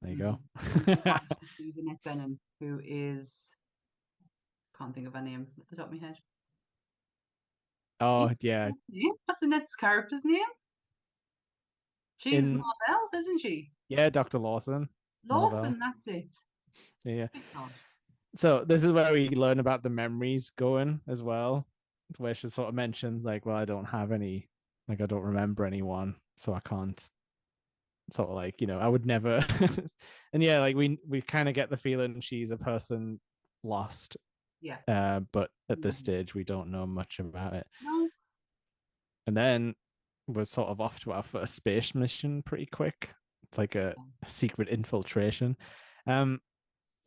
there you go. And she has to see the Annette Bening, who is can't think of her name at the top of my head. Oh yeah, What's Annette's character's name? She's in Marvel, isn't she? yeah, Dr. Lawson, Marvel. Lawson, that's it. Yeah. Good God. So this is where we learn about the memories going as well, where she sort of mentions like, well, I don't have any, like I don't remember anyone, so I can't sort of like, I would never. And yeah, like we kind of get the feeling she's a person lost, Yeah. but at this Mhm. stage we don't know much about it. No. And then we're sort of off to our first space mission pretty quick. It's like a secret infiltration. Um,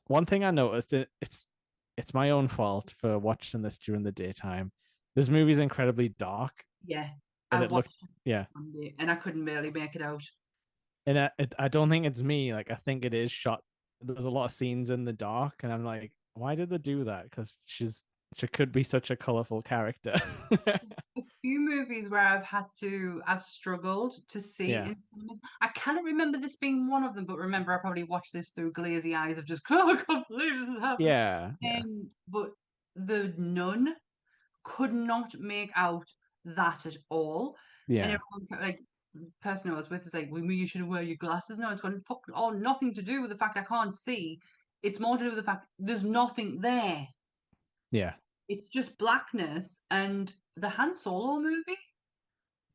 one thing I noticed, it's my own fault for watching this during the daytime. This movie's incredibly dark, Yeah, I and it looked, watched it yeah. one day and I couldn't barely make it out. And I don't think it's me. Like, I think it is shot. There's a lot of scenes in the dark, and I'm like, why did they do that? Because she could be such a colorful character. A few movies where I've struggled to see Yeah, in cinemas. I cannot remember this being one of them, but remember I probably watched this through glazy eyes of just, oh, I can't believe this is happening. yeah, yeah, But The Nun could not make out that at all. And yeah, everyone like the person I was with is like, well, you should wear your glasses. No, it's got fuck all nothing to do with the fact I can't see. It's more to do with the fact there's nothing there. yeah, It's just blackness and the Han Solo movie.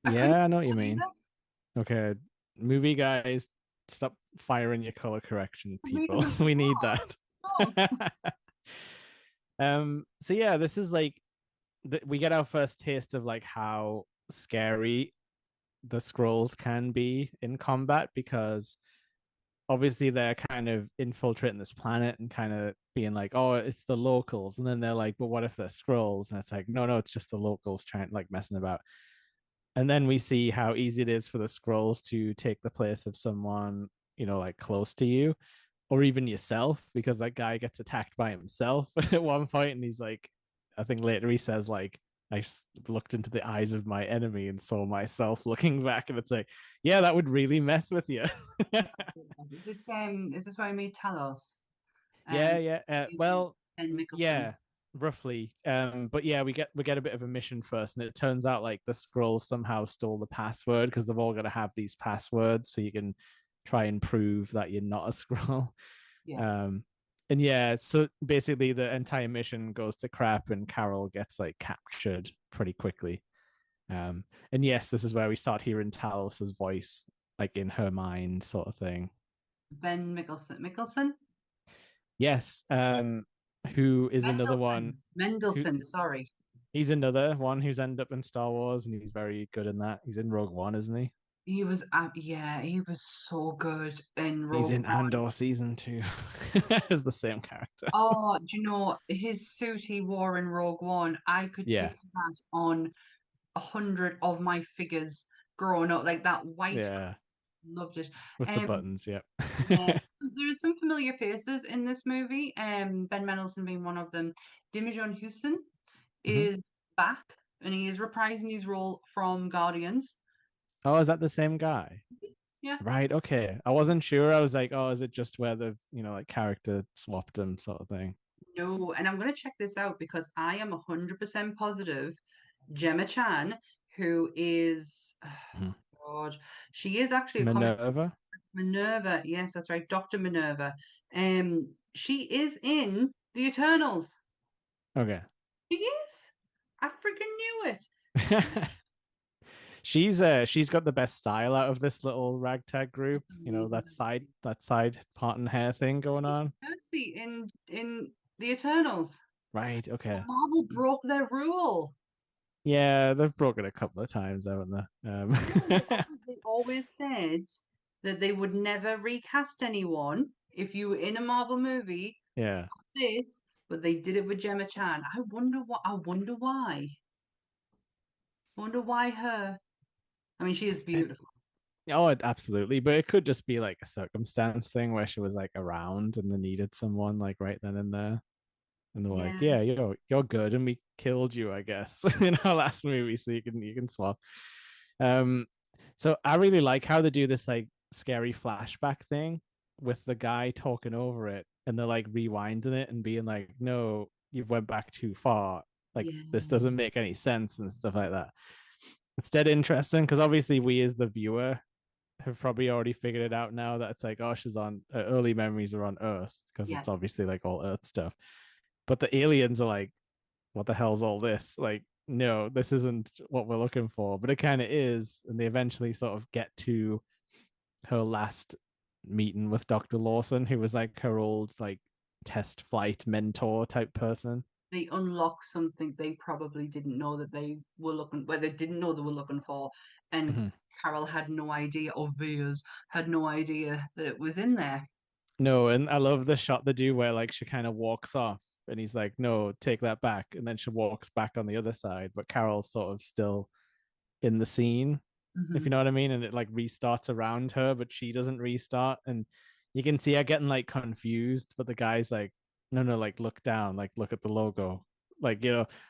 I couldn't yeah. I see know what you that mean. either. Okay, movie guys, stop firing your color correction, For me, it people. was We need wrong. that. Wrong. So yeah, this is like we get our first taste of like how scary the scrolls can be in combat because obviously they're kind of infiltrating this planet and kind of being like, oh, it's the locals, and then they're like, but what if they're scrolls? And it's like, no, no, it's just the locals trying like messing about. And then we see how easy it is for the scrolls to take the place of someone, like close to you or even yourself, because that guy gets attacked by himself at one point, and he's like, I think later he says like, looked into the eyes of my enemy and saw myself looking back, and it's like, yeah, that would really mess with you. Is this where I meet Talos? Yeah, Um, yeah. using Well, Ben Mickelson. yeah, roughly. But yeah, we get a bit of a mission first, and it turns out like the scrolls somehow stole the password because they've all got to have these passwords so you can try and prove that you're not a scroll. Yeah. Um, and yeah, so basically the entire mission goes to crap, and Carol gets like captured pretty quickly. And yes, this is where we start hearing Talos's voice, like in her mind, sort of thing. Ben Mickelson. Mickelson? Yes, who is another one Mendelsohn. who Mendelsohn, sorry. he's another one who's ended up in Star Wars, and he's very good in that. He's in Rogue One, isn't he? Yeah, he was so good in He's Rogue in One. Andor season 2 as the same character. Oh, do you know his suit he wore in Rogue One? I could Yeah, picture that on 100 of my figures growing up, like that white. yeah, Loved it. with the Um, buttons. Yep. yeah, there's some familiar faces in this movie. Ben Mendelsohn being one of them. Demijon Houston Mhm. is back, and he is reprising his role from Guardians. Oh, is that the same guy? Yeah, Right. Okay. I wasn't sure. I was like, oh, is it just where the like character swapped him, sort of thing? no, and I'm gonna check this out because I am 100% positive Gemma Chan, who is, Mhm. oh God, she is actually a comic Minerva. Minerva. Yes, that's right, Dr. Minerva. She is in the Eternals. Okay. She is. I freaking knew it. She's got the best style out of this little ragtag group. It's amazing. That side part and hair thing going She's on. Percy in the Eternals. Right. Okay. Marvel broke their rule. Yeah, they've broken a couple of times, haven't they? No, they always said that they would never recast anyone if you were in a Marvel movie. Yeah. That's it. But they did it with Gemma Chan. I wonder what. I wonder why. I wonder why her. I mean, she is beautiful. Oh, absolutely. But it could just be like a circumstance thing where she was like around and they needed someone like right then and there. And they were like, Yeah, yeah, you're good, and we killed you, I guess, in our last movie, so you can swap. Um, so I really like how they do this like scary flashback thing with the guy talking over it, and they're like rewinding it and being like, no, you've went back too far. Like this yeah, doesn't make any sense and stuff like that. It's dead interesting because obviously we as the viewer have probably already figured it out now that it's like, oh, she's on early memories are on Earth because yeah. it's obviously like all Earth stuff. But the aliens are like, what the hell's all this? Like, no, this isn't what we're looking for. But it kind of is. And they eventually sort of get to her last meeting with Dr. Lawson, who was like her old, like, test flight mentor type person. They unlock something they probably didn't know that they were looking, where they didn't know they were looking for, and Mhm. Carol had no idea, or Veers had no idea that it was in there. No, and I love the shot they do where like she kind of walks off and he's like, no, take that back. And then she walks back on the other side, but Carol's sort of still in the scene, if you Hmm. know what I mean. And it like restarts around her, but she doesn't restart. And you can see her getting like confused, but the guy's like, no, no, like look down, like look at the logo, like,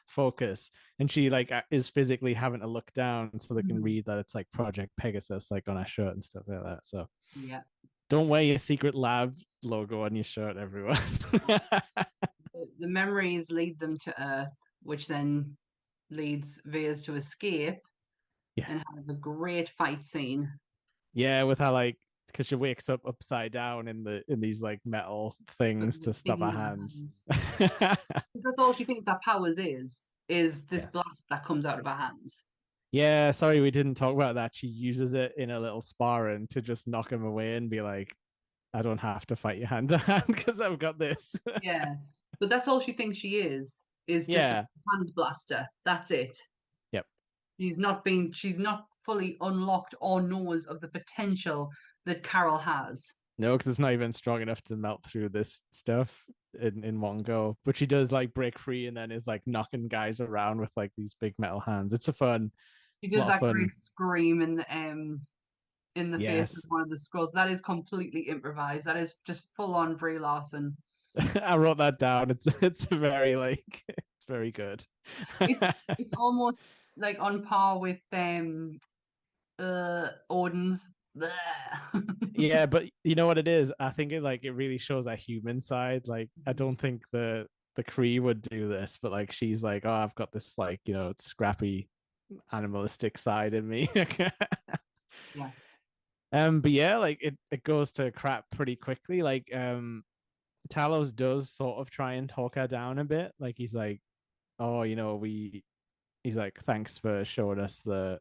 focus. And she like is physically having to look down so they can Hmm. read that it's like Project Pegasus, like on her shirt and stuff like that. So Yeah. don't wear your secret lab logo on your shirt, everyone. The memories lead them to Earth, which then leads Veers to escape Yeah. and have a great fight scene Yeah, with how like because she wakes up upside down in these like metal with things the to stop her thingy on her hands. hands. Because that's all she thinks her powers is this Yes. blast that comes out of her hands. Yeah, sorry we didn't talk about that. She uses it in a little sparring to just knock him away and be like, I don't have to fight you hand to hand because I've got this. Yeah. But that's all she thinks she is just a Yeah. hand blaster. That's it. Yep. She's not fully unlocked or knows of the potential that Carol has. No, because it's not even strong enough to melt through this stuff in one go. But she does like break free and then is like knocking guys around with like these big metal hands. She It's a does lot of that fun. great scream in the face of Yes. one of the scrolls. That is completely improvised. That is just full on Brie Larson. I wrote that down. It's very like it's very good. It's it's almost like on par with Odin's. Yeah, but you know what it is? I think it really shows a human side. Like I don't think the Cree would do this, but like she's like, oh, I've got this like, scrappy animalistic side in me. Yeah. But yeah, like it goes to crap pretty quickly. Like Talos does sort of try and talk her down a bit. Like he's like, oh, he's like, thanks for showing us the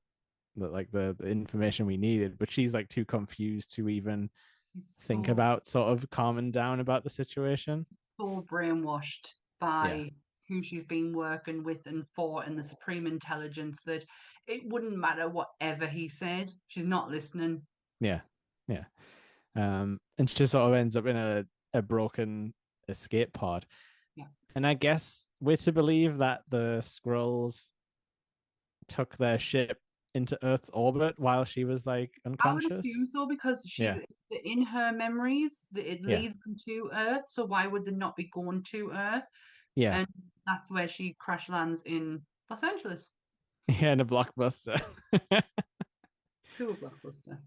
information we needed, but she's like too confused to even He's think so about sort of calming down about the situation. so brainwashed Yeah, by who she's been working with and for and the supreme intelligence that it wouldn't matter whatever he said. She's not listening. yeah, yeah. And she sort of ends up in a broken escape pod. Yeah. And I guess we're to believe that the Skrulls took their ship into Earth's orbit while she was like I would unconscious. assume so because she's Yeah, in her memories that it yeah, leads them to Earth. So why would they not be going to Earth? yeah, And that's where she crash lands in Los Angeles yeah, in a blockbuster. to a blockbuster.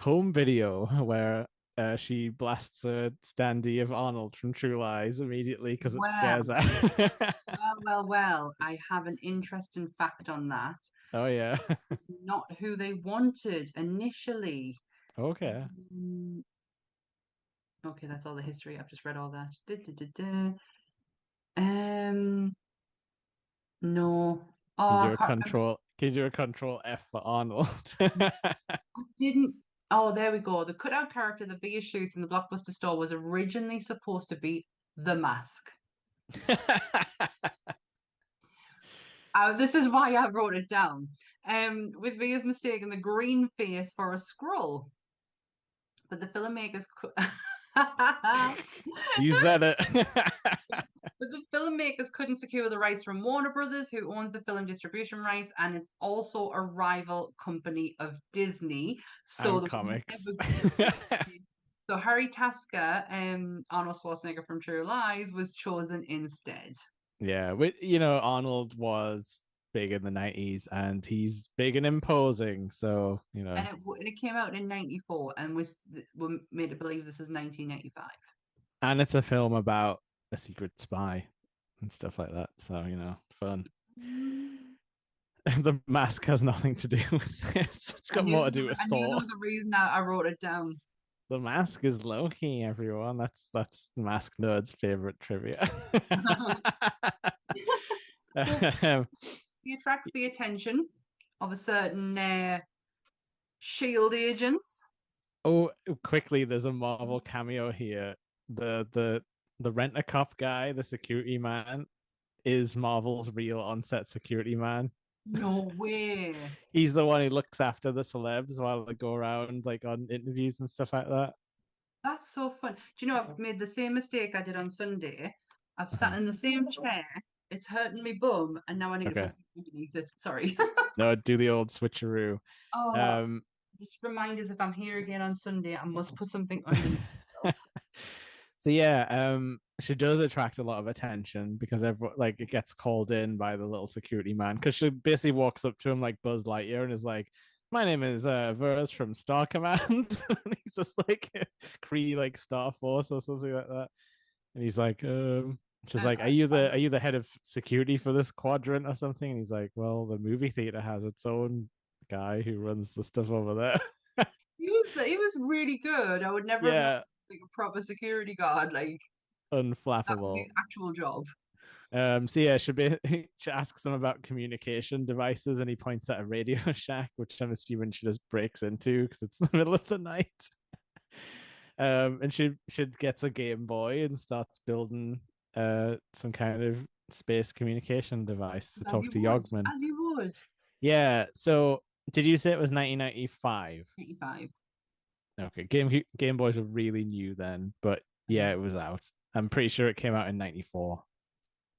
Home video where she blasts a standee of Arnold from True Lies immediately because it scares Well, her. well. I have an interesting fact on that. Oh yeah. It's not who they wanted initially. Okay. Mm, okay, that's all the history. I've just read all that. Da, da, da, da. Um, no. Oh, Can you I do a can't remember. control? Can you do a control F for Arnold? I didn't. Oh, there we go. The cutout character that Bia shoots in the Blockbuster store was originally supposed to be the Mask. This is why I wrote it down. With Bia's mistaken the green face for a scroll, but the filmmakers You said it. But the filmmakers couldn't secure the rights from Warner Brothers, who owns the film distribution rights, and it's also a rival company of Disney. So And there was comics. never so Harry Tasker, Arnold Schwarzenegger from True Lies, was chosen instead. Yeah, Arnold was big in the 90s and he's big and imposing. So, And it came out in '94, and we're made to believe this is 1995. and it's a film about a secret spy and stuff like that. So, fun. Mm. The mask has nothing to do with this. It's got more to do with I knew there Thor. was a reason I wrote it down. The mask is Loki, everyone. That's mask nerds' favorite trivia. Well, um, he attracts the attention of a certain shield agents. oh, quickly, there's a Marvel cameo here. The rent a cop guy, the security man, is Marvel's real on-set security man. No way. He's the one who looks after the celebs while they go around like on interviews and stuff like that. That's so fun. Do you know I've made the same mistake I did on Sunday? I've sat Uh-huh. in the same chair. It's hurting me bum, and now I need to put Okay. something underneath it. Sorry. No, do the old switcheroo. Oh, Um, just reminders if I'm here again on Sunday, I must put something underneath myself. so yeah, she does attract a lot of attention because everyone like it gets called in by the little security man because she basically walks up to him like Buzz Lightyear and is like, "My name is Verse from Star Command," and he's just like Kree like Star Force or something like that, and he's like, she's And like, are you the head of security for this quadrant or something?" And he's like, "Well, the movie theater has its own guy who runs the stuff over there." he was really good. I would never have known Yeah, like a proper security guard. Like that was his unflappable. actual job. So yeah, she asks him about communication devices, and he points at a Radio Shack, which I'm assuming she just breaks into because it's the middle of the night. And she gets a Game Boy and starts building some kind of space communication device to As talk you to would, Yogman. as you would. Yeah. So did you say it was 1995? 85. Okay, Game Boys were really new then, but I yeah, never, it was out. I'm pretty sure it came out in '94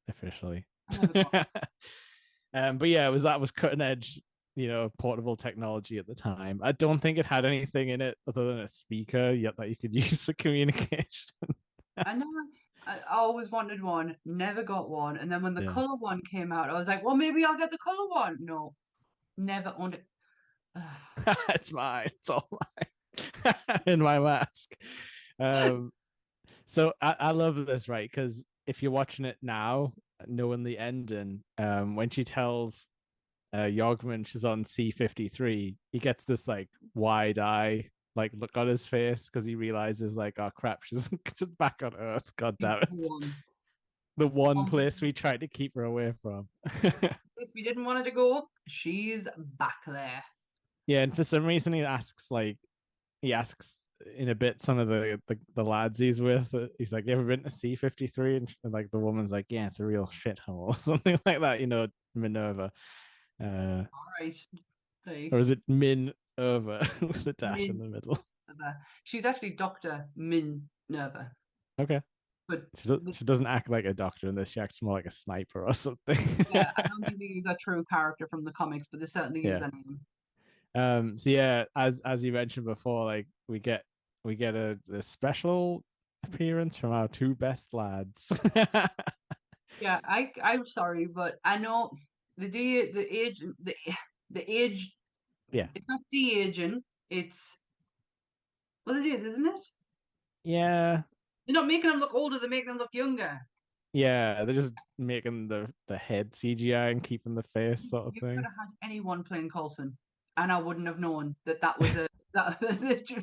officially. I never got. But yeah, that was cutting edge, portable technology at the time. I don't think it had anything in it other than a speaker yet that you could use for communication. I never. I always wanted one, never got one, and then when the Yeah, color one came out, I was like, well, maybe I'll get the color one. No, never owned it. Ugh. it's mine. It's all mine in my mask. Um, so I love this, right? Because if you're watching it now, knowing the ending, when she tells Yogman she's on C-53, he gets this like wide eye like look on his face because he realizes like, oh crap, she's just back on Earth. God She's damn it. gone. The one One place we tried to keep her away from. place we didn't want her to go, she's back there. Yeah, and for some reason he asks in a bit some of the lads he's with. He's like, "You ever been to C-53?" And like the woman's like, "Yeah, it's a real shithole," or something like that. Minerva, uh, All right, or like is it Minerva with a dash in Min the middle? Nerva. She's actually Doctor Min Nerva, Okay. but She doesn't act like a doctor in this. She acts more like a sniper or something. yeah, I don't think he's a true character from the comics, but this certainly gives Yeah. a name. So yeah, as you mentioned before, like we get a special appearance from our two best lads. Yeah, I'm sorry, but I know the age the age Yeah. it's not de-aging, it's what it is, isn't it? Yeah. They're not making them look older, they're making them look younger. Yeah. They're just making the head CGI and keeping the face sort of You could thing. have had anyone playing Coulson, and I wouldn't have known that that was a that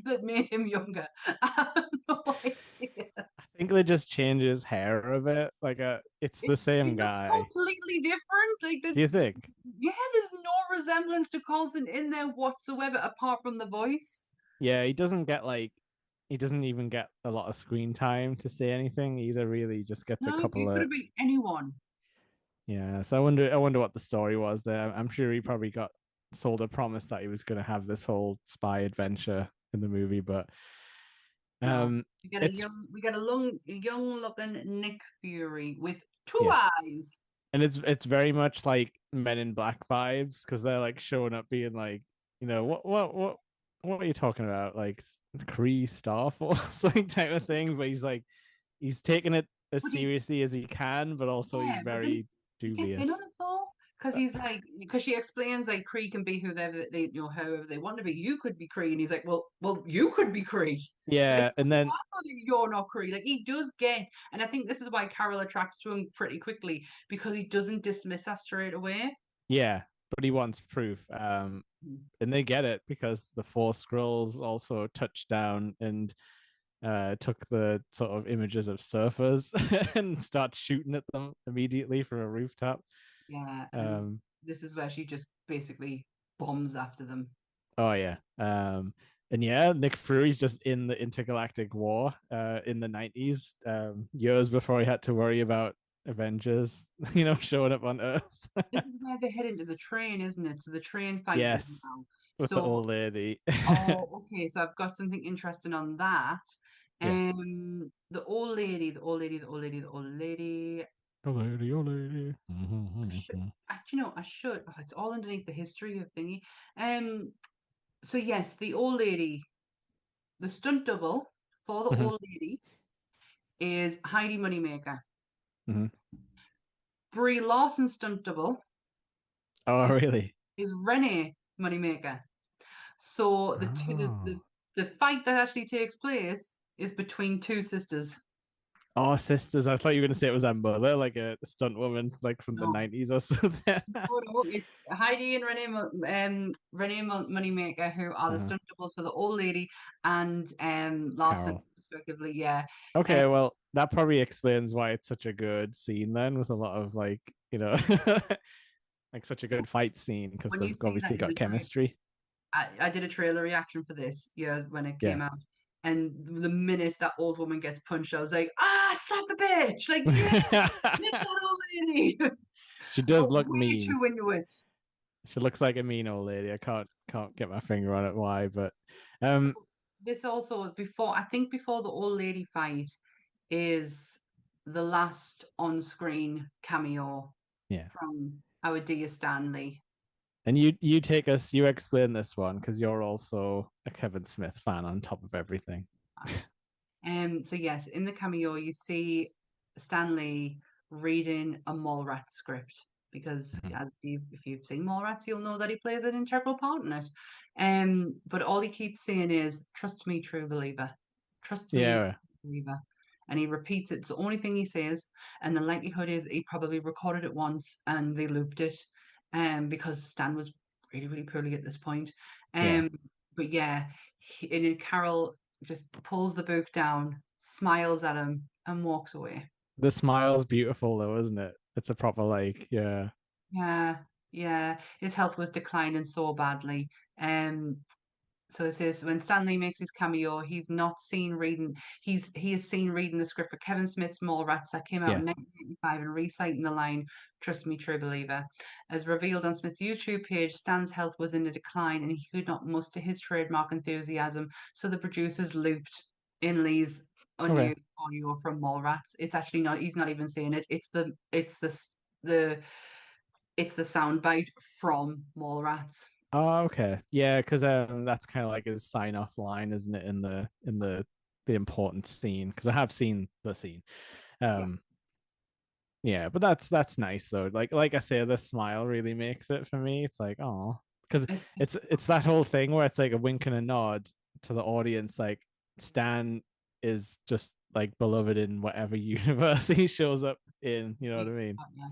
that made him younger. I have no idea. I think they just change his hair a bit. Like it's the He same looks guy. completely different. Like Do you think? yeah, there's no resemblance to Coulson in there whatsoever, apart from the voice. Yeah, he doesn't even get a lot of screen time to say anything either, really. He just gets a No, couple it could of have been anyone. yeah. So I wonder what the story was there. I'm sure he probably got sold a promise that he was gonna have this whole spy adventure in the movie, but No, um it's we get a young looking Nick Fury with two yeah. eyes. And it's very much like Men in Black vibes because they're like showing up being like, what are you talking about? Like Kree Star Force like type of thing. But he's taking it as But he seriously as he can, but also he's Yeah, but then very he gets in dubious. on it though, because she explains like Kree can be whoever they, however they want to be. You could be Kree, and he's like, well, you could be Kree. Like, Yeah, and I then know that you're not Kree. Like he does get, and I think this is why Carol attracts to him pretty quickly because he doesn't dismiss her straight away. yeah, but he wants proof. Mhm. And they get it because the four scrolls also touched down and took the sort of images of surfers and start shooting at them immediately from a rooftop. Yeah, and Um, this is where she just basically bombs after them. oh yeah. And yeah, Nick Fury's just in the intergalactic war in the 90s, years before he had to worry about Avengers, showing up on Earth. This is where they head into the train, isn't it? So the train fight is Yes, now. with the So old lady. Oh, okay. So I've got something interesting on that. Yeah. The old lady, the old lady, the old lady, the old lady. Oh lady, oh lady. I should, actually, no, I should. Oh, it's all underneath the history of thingy. Um, so yes, the old lady, the stunt double for the Mhm, old lady is Heidi Moneymaker. mhm. Brie Larson stunt double Oh, is, really? is Renee Moneymaker. So Oh. the fight that actually takes place is between two sisters. Oh, sisters. I thought you were going to say it was her mother, like a stunt woman, like from the No, 90s or something. no, it's Heidi and Renee Moneymaker who are the Uh-huh. stunt doubles for the old lady and Larson Carol. respectively. Yeah, um, Okay, well, that probably explains why it's such a good scene then, with a lot of like, like such a good fight scene because when you they've see that obviously in got the trailer. chemistry. I did a trailer reaction for this years when it came Yeah. out. And the minute that old woman gets punched, I was like, ah, slap the bitch. Like, yeah, hit that old lady. She Got does look way mean. too into it. She looks like a mean old lady. I can't get my finger on it why, but um This also, I think before the old lady fight is the last on screen cameo yeah. from our dear Stanley. And you explain this one because you're also a Kevin Smith fan on top of everything. So yes, in the cameo you see Stanley reading a Mallrats script because Mhm. if you've seen Mallrats, you'll know that he plays an integral part in it. But all he keeps saying is, "Trust me, true believer. Trust me, Yeah. believer." And he repeats it. It's the only thing he says, and the likelihood is he probably recorded it once and they looped it, because Stan was really, really poorly at this point. Yeah. Um, but yeah, and then Carol just pulls the book down, smiles at him, and walks away. The smile's beautiful though, isn't it? It's a proper like, yeah. Yeah, yeah. His health was declining so badly. Um, so it says when Stanley makes his cameo, he's not seen reading. He is seen reading the script for Kevin Smith's Mallrats that came out Yeah. in 1985 and reciting the line "Trust me, true believer." As revealed on Smith's YouTube page, Stan's health was in a decline and he could not muster his trademark enthusiasm. So the producers looped in Lee's Okay. unused audio from Mallrats. It's actually not. He's not even saying it. The it's the soundbite from Mallrats. Oh, okay. Yeah, because that's kind of like his sign off line, isn't it, in the important scene? Because I have seen the scene. Yeah. Um, yeah, but that's nice though. Like I say, the smile really makes it for me. It's like, oh, because it's that whole thing where it's like a wink and a nod to the audience. Like Stan is just like beloved in whatever universe he shows up in. You know what I mean? Yeah.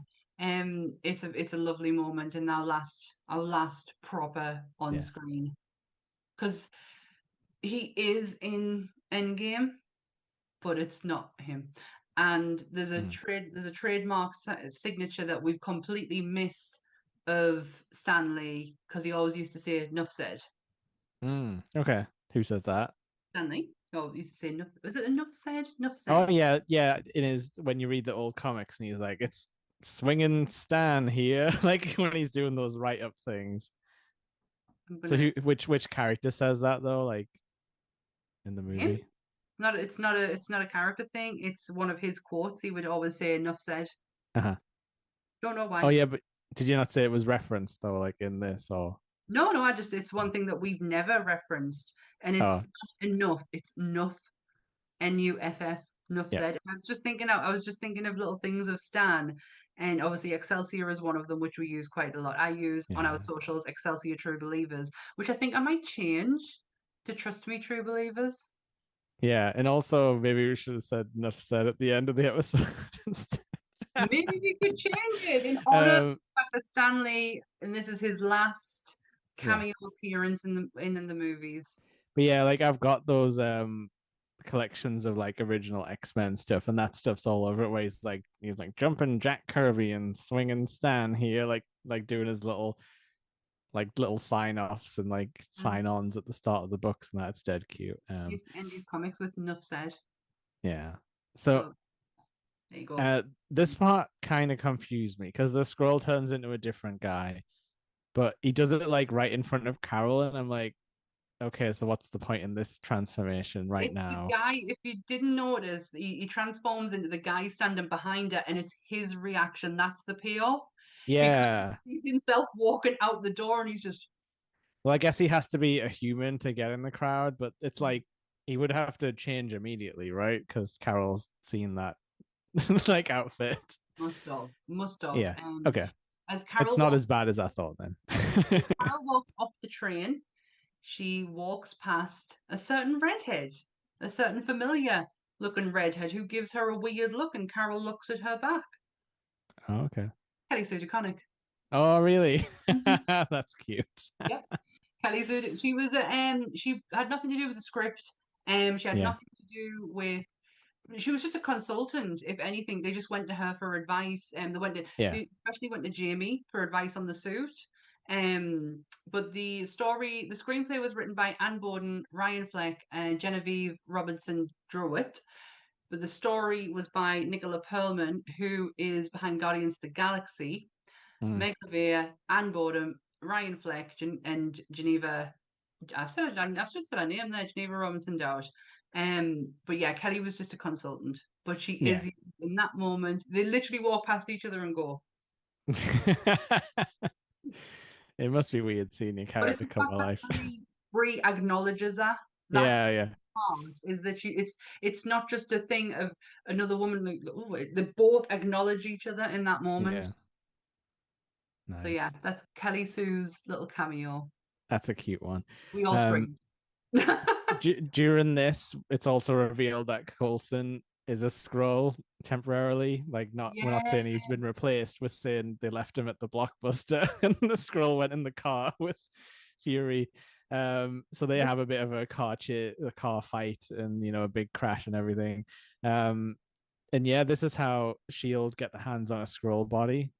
It's a lovely moment and our last proper on Yeah. screen because he is in Endgame, but it's not him. And Mm. there's a trademark signature that we've completely missed of Stanley because he always used to say "enough said." Mm. Okay. Who says that? Stanley, oh, he used to say enough. Was it enough said? Enough Oh said. yeah, yeah. It is when you read the old comics and he's like, it's swinging Stan here, like when he's doing those write up things. I'm So gonna which character says that though, like in the him. movie? It's not a character thing. It's one of his quotes. He would always say "enough said." Uh-huh. Don't know Oh why. yeah, but did you not say it was referenced though, like in this or? No, no, it's one thing that we've never referenced, and it's Oh not enough. It's enough. Nuff. Enough yeah, said. I was just thinking of little things of Stan, and obviously Excelsior is one of them, which we use quite a lot. I use on our yeah, socials Excelsior True Believers, which I think I might change to Trust Me True Believers. yeah. And also maybe we should have said enough said at the end of the episode instead. Maybe we could change it in honor of um, the fact that Stanley, and this is his last yeah. cameo appearance in the movies. But yeah, like I've got those collections of like original X-Men stuff, and that stuff's all over it. Where he's like jumping Jack Kirby and swinging Stan here, like doing his little sign-offs and like Mhm. sign-ons at the start of the books, and that's dead cute. He's in these comics with enough said. Yeah. So So there you go. this part kind of confused me because the scroll turns into a different guy, but he does it like right in front of Carol, and I'm like, Okay, so what's the point in this transformation right It's the now? guy, if you didn't notice, he transforms into the guy standing behind her, and it's his reaction. That's the payoff because he Yeah. sees himself walking out the door and he's just, Well, I guess he has to be a human to get in the crowd, but it's like he would have to change immediately, right? Because Carol's seen that like outfit. must have. Yeah. Okay. As It's Carol not walks, as bad as I thought then. as Carol walks off the train, she walks past a certain redhead, a certain familiar looking redhead who gives her a weird look, and Carol looks at her back. Oh, okay. Kelly Sue DeConnick. Oh, really? Mhm. That's cute. Yep. Kelly Sue. She had nothing to do with the script. She had Yeah. nothing to do with. She was just a consultant. If anything, they just went to her for advice, and Yeah. they especially went to Jamie for advice on the suit. But the screenplay was written by Anne Bowden, Ryan Fleck, and Genevieve Robertson Druitt. But the story was by Nicola Perlman, who is behind Guardians of the Galaxy, Mm. Meg Lavere, Anne Bowden, Ryan Fleck, and Geneva. I've just said her name there, Geneva Robinson Dowd. But yeah, Kelly was just a consultant, but she Yeah. is in that moment. They literally walk past each other and go. It must be weird seeing your But it's character the come fact to that life. Brie acknowledges her. That's Yeah, yeah, hard. Is that it's not just a thing of another woman. Like, oh, they both acknowledge each other in that moment. yeah. So yeah, Nice. that's Kelly Sue's little cameo. That's a cute one. We all Um, screamed. During this, it's also revealed that Coulson is a scroll temporarily. Like, not we're not saying he's been Yes. replaced. We're saying they left him at the blockbuster, and the scroll went in the car with Fury. So they This have a bit of a car fight, and a big crash and everything. Um, and yeah, this is how Shield get the hands on a scroll body,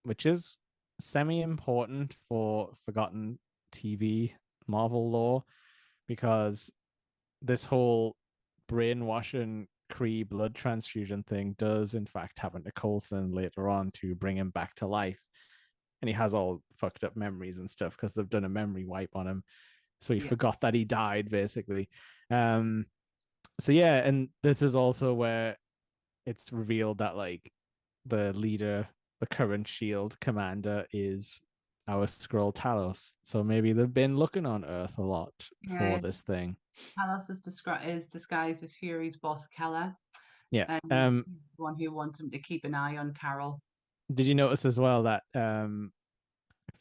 which is semi-important for forgotten TV Marvel lore because this whole brainwashing Kree blood transfusion thing does in fact happen to Coulson later on to bring him back to life. And he has all fucked up memories and stuff because they've done a memory wipe on him. So he Yeah. forgot that he died, basically. Um, so yeah, and this is also where it's revealed that like the leader, the current Shield commander, is our scroll Talos. So maybe they've been looking on Earth a lot for Yeah. this thing. Talos is disguised as Fury's boss, Keller, Yeah. and he's the one who wants him to keep an eye on Carol. Did you notice as well that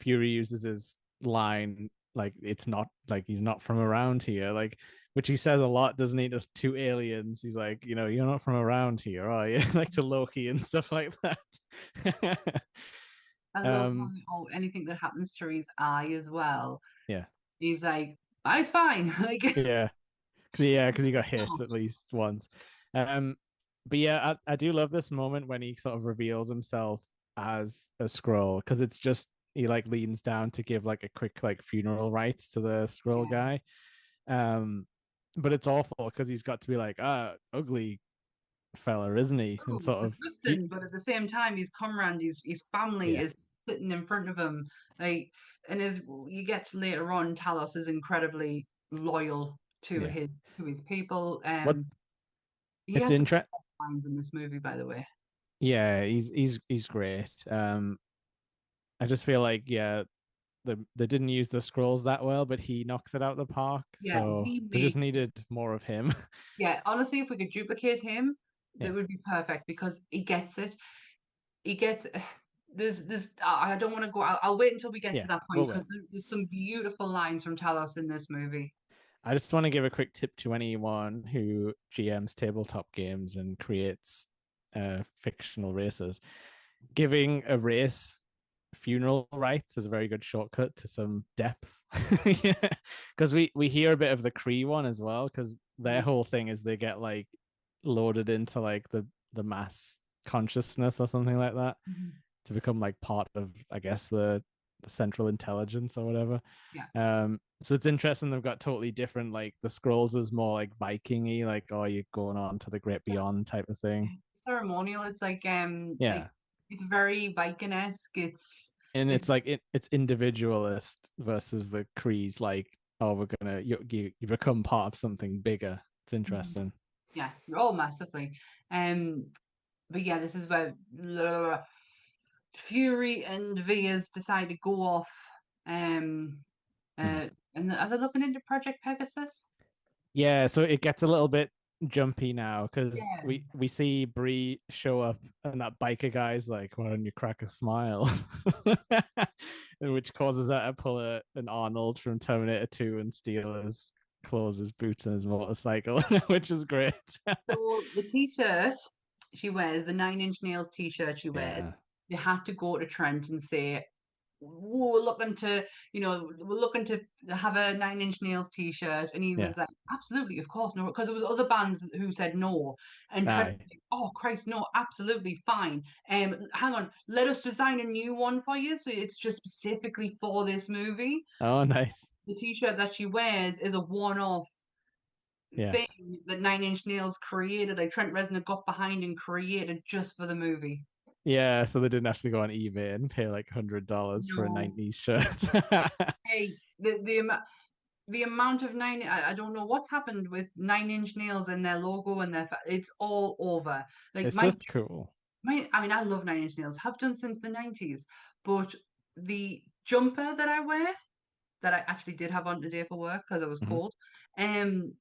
Fury uses his line like it's not like he's not from around here, like which he says a lot, doesn't he? Just two aliens. He's like, you're not from around here, are you? Like to Loki and stuff like that. I love um, anything that happens to his eye as well. yeah, He's like, eye's fine. Like, yeah, yeah, because he got it's hit not. at least once. Um, but yeah, I do love this moment when he sort of reveals himself as a scroll because it's just he like leans down to give like a quick like funeral rites to the scroll Yeah. guy. Um, but it's awful because he's got to be like, ugly fella, isn't he? And Oh, sort of, disgusting, but at the same time, his comrade, his family yeah, is sitting in front of him. Like, and as you get to later on, Talos is incredibly loyal yeah. to his people. What He it's has some interest. lines in this movie, by the way. Yeah, he's great. I just feel like they didn't use the scrolls that well, but he knocks it out of the park. Yeah, So he they just makes. needed more of him. Yeah, honestly, if we could duplicate him, that Yeah, would be perfect because he gets it. He gets. There's. I don't want to go. I'll wait until we get to yeah, that point we'll wait. because there's some beautiful lines from Talos in this movie. I just want to give a quick tip to anyone who GMs tabletop games and creates fictional races. Giving a race funeral rites is a very good shortcut to some depth. Yeah, because we hear a bit of the Kree one as well, because their Mhm, whole thing is they get like loaded into like the mass consciousness or something like that mhm. to become like part of, I guess, the central intelligence or whatever. Yeah. So it's interesting they've got totally different, like the scrolls is more like Viking-y, like, oh, you're going on to the great beyond type of thing. Ceremonial. It's like Yeah. it's very Viking-esque. And It's it's like it's individualist versus the Kree's like, oh, we're gonna you become part of something bigger. It's Mhm. interesting. Yeah, oh, massively. But yeah, this is where Fury and Vias decide to go off. Um, Mhm. and are they looking into Project Pegasus? Yeah, so it gets a little bit jumpy now because Yeah. we see Brie show up and that biker guy's like, "Why don't you crack a smile?" Which causes her to pull an Arnold from Terminator 2 and steal his clothes, his boots, and his motorcycle, which is great. So the t-shirt she wears, the Nine Inch Nails t-shirt she wears, Yeah, they had to go to Trent and say, we're looking to, we're looking to have a Nine Inch Nails t-shirt. And he yeah, was like, absolutely, of course, no, because there was other bands who said no. And Trent was aye. like, oh, Christ, no, absolutely fine. Hang on, let us design a new one for you. So it's just specifically for this movie. Oh, nice. The t-shirt that she wears is a one-off Yeah. thing that Nine Inch Nails created, like Trent Reznor got behind and created just for the movie. Yeah, so they didn't have to go on eBay and pay like $100 for a No. 90s shirt. Hey, the amount of I don't know what's happened with Nine Inch Nails and their logo and it's all over. Like It's just cool. I mean, I love Nine Inch Nails, have done since the 90s, but the jumper that I wear, that I actually did have on today for work because I was Mhm. cold, um,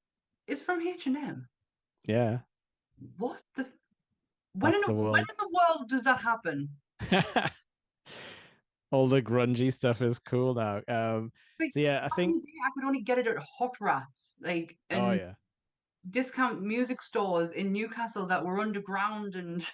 is from H&M. Yeah, What the that's the when world. in the world does that happen? All the grungy stuff is cool now. Like So yeah, I back in think. the day, I could only get it at Hot Rats, like Oh and yeah, discount music stores in Newcastle that were underground and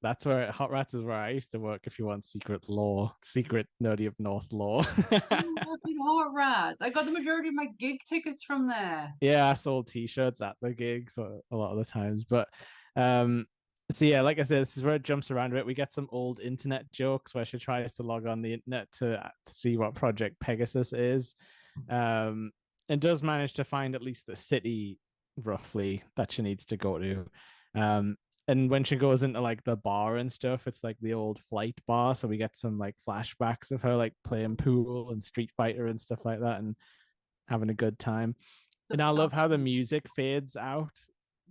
that's where Hot Rats is where I used to work. If you want secret law, secret nerdy up north law. you work in Hot Rats. I got the majority of my gig tickets from there. Yeah, I sold t-shirts at the gigs a lot of the times. But um so yeah, like I said, this is where it jumps around a bit. We get some old internet jokes where she tries to log on the internet to see what Project Pegasus is. Um and does manage to find at least the city roughly that she needs to go to. Um and when she goes into like the bar and stuff, it's like the old flight bar. So we get some like flashbacks of her like playing pool and Street Fighter and stuff like that and having a good time. And Stuff I love starts how the to, music fades out,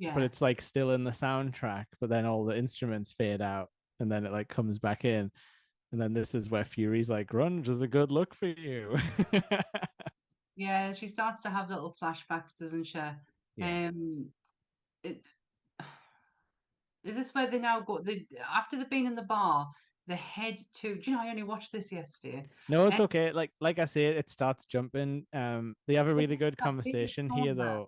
but yeah. it's like still in the soundtrack, but then all the instruments fade out and then it like comes back in. And then this is where Fury's like, grunge is a good look for you. Yeah, she starts to have little flashbacks, doesn't she? Yeah. Um it, is this where they now go after they've been in the bar, they head to do you know I only watched this yesterday. No, it's Um, okay. Like I said, it starts jumping. They have a what really was good that biggest conversation here going there?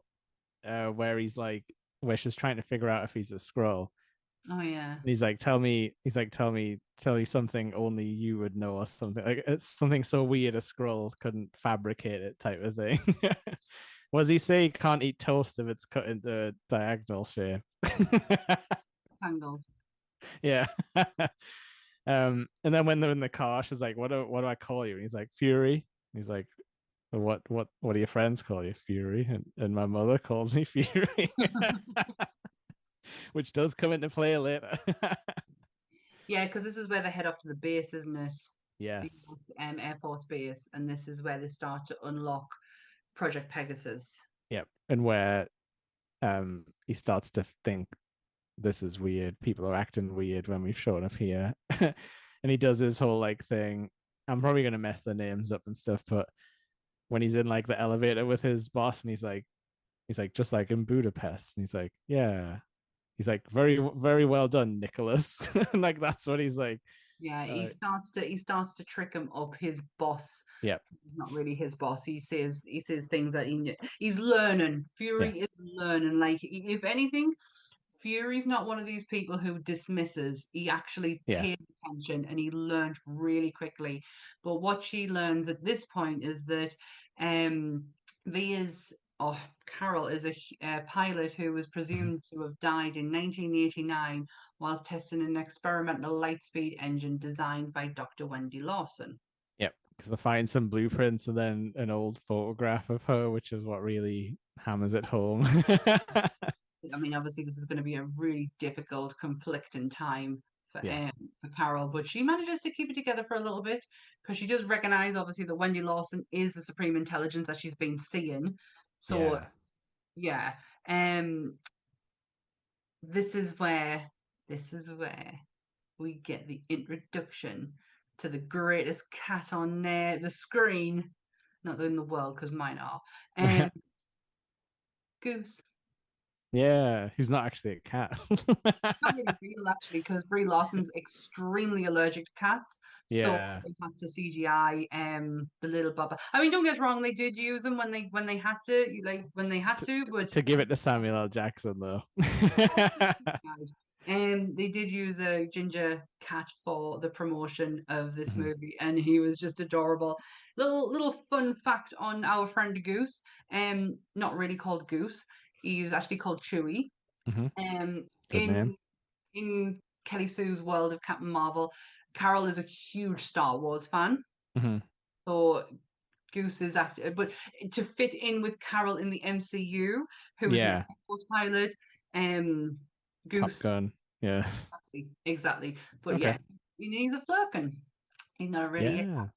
though, where he's like where she's trying to figure out if he's a scroll. Oh yeah. And he's like, tell me something only you would know or something. Like it's something so weird a scroll couldn't fabricate it type of thing. What does he say? He can't eat toast if it's cut into diagonal shape. Tangles. Yeah. And then when they're in the car, she's like, what do I call you? And he's like, Fury. He's like, what do your friends call you? Fury. And my mother calls me Fury. Which does come into play later. Yeah, because this is where they head off to the base, isn't it? The Yes. Air Force Base, and this is where they start to unlock Project Pegasus. Yep. And where he starts to think this is weird. People are acting weird when we've shown up here. And he does his whole like thing. I'm probably gonna mess the names up and stuff, but when he's in like the elevator with his boss and he's like, just like in Budapest. And he's like, yeah. He's like, very, very well done, Nicholas. And like that's what he's like. Yeah, Uh, he starts to trick him up. His boss, yeah, not really his boss. He says things that he's learning. yeah, Fury is learning. Like if anything, Fury's not one of these people who dismisses. He actually yeah. pays attention and he learns really quickly. But what she learns at this point is that V is oh Carol is a pilot who was Mhm. presumed to have died in 1989 whilst testing an experimental lightspeed engine designed by Dr. Wendy Lawson. Yep. Because I find some blueprints and then an old photograph of her, which is what really hammers it home. I mean, obviously, this is going to be a really difficult, conflicting time Yeah. for Carol, but she manages to keep it together for a little bit because she does recognize, obviously, that Wendy Lawson is the supreme intelligence that she's been seeing. So Yeah. yeah, um, this is where this is where we get the introduction to the greatest cat on the screen, not in the world because mine are. Um, Goose. Yeah. Who's not actually a cat. Not really real actually, because Brie Larson's extremely allergic to cats, so Yeah. they had to CGI the little Bubba. I mean, don't get us wrong, they did use them when they had to, like when they had to, to, but to give it to Samuel L. Jackson though. they did use a ginger cat for the promotion of this Mhm, movie, and he was just adorable. Little fun fact on our friend Goose, not really called Goose, he's actually called Chewy. mhm. Um, Good name. in Kelly Sue's world of Captain Marvel, Carol is a huge Star Wars fan. Mhm. So Goose is actually, but to fit in with Carol in the MCU, who is an Air Yeah. Force pilot, um, Top Goose, Gun. Yeah. exactly. But Okay. yeah, he's a flirkin. He's not really a Yeah. cat.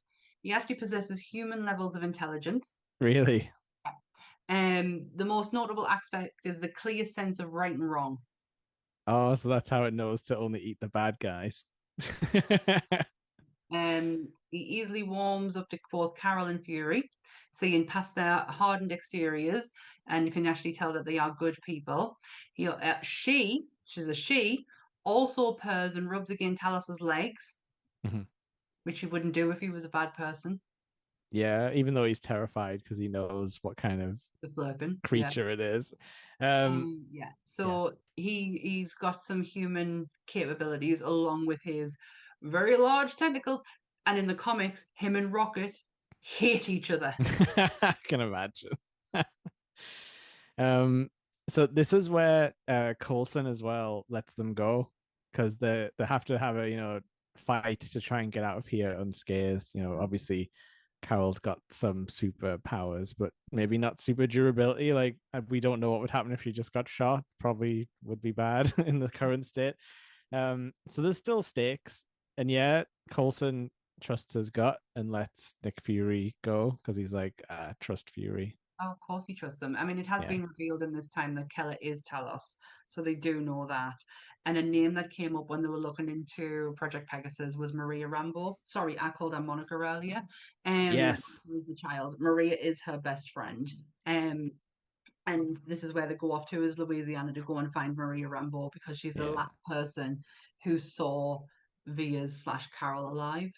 He actually possesses human levels of intelligence. Really. The most notable aspect is the clear sense of right and wrong. Oh, so that's how it knows to only eat the bad guys. He easily warms up to both Carol and Fury, seeing past their hardened exteriors, and you can actually tell that they are good people. She's a she, also purrs and rubs against Talos's legs, Mhm. which he wouldn't do if he was a bad person. Yeah, even though he's terrified because he knows what kind of The flirkin, yeah. creature it is. Um, Yeah. yeah. So he's got some human capabilities along with his very large tentacles. And in the comics, him and Rocket hate each other. I can imagine. Um, so this is where Coulson as well lets them go because they have to have a fight to try and get out of here unscathed. Obviously Carol's got some superpowers, but maybe not super durability. Like we don't know what would happen if she just got shot. Probably would be bad in the current state. So there's still stakes, and yeah, Coulson trusts his gut and lets Nick Fury go because he's like, trust Fury. Oh, of course he trusts them. I mean, it has Yeah. been revealed in this time that Keller is Talos, so they do know that. And a name that came up when they were looking into Project Pegasus was Maria Rambo. Sorry, I called her Monica earlier. Yes. Who's the child. Maria is her best friend. Um, and this is where they go off to is Louisiana to go and find Maria Rambo because she's the Yeah. last person who saw Via's slash Carol alive.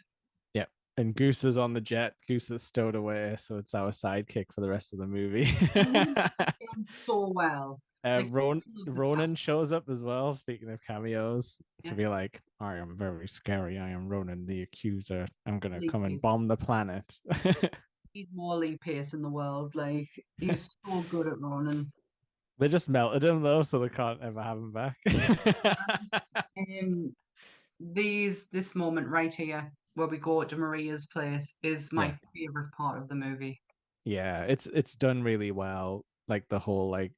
Yeah. And Goose is on the jet. Goose is stowed away, so it's our sidekick for the rest of the movie. And him done so well. Like loves his cat. Ronan shows up as well. Speaking of cameos, to be Yes. like, I am very scary. I am Ronan the accuser. I'm gonna Lee come and Pace. bomb the planet. He's more Lee Pace in the world. Like he's so good at Ronan. They just melted him though, so they can't ever have him back. Um, this moment right here where we go to Maria's place is Yeah. my favorite part of the movie. Yeah, it's done really well. Like the whole like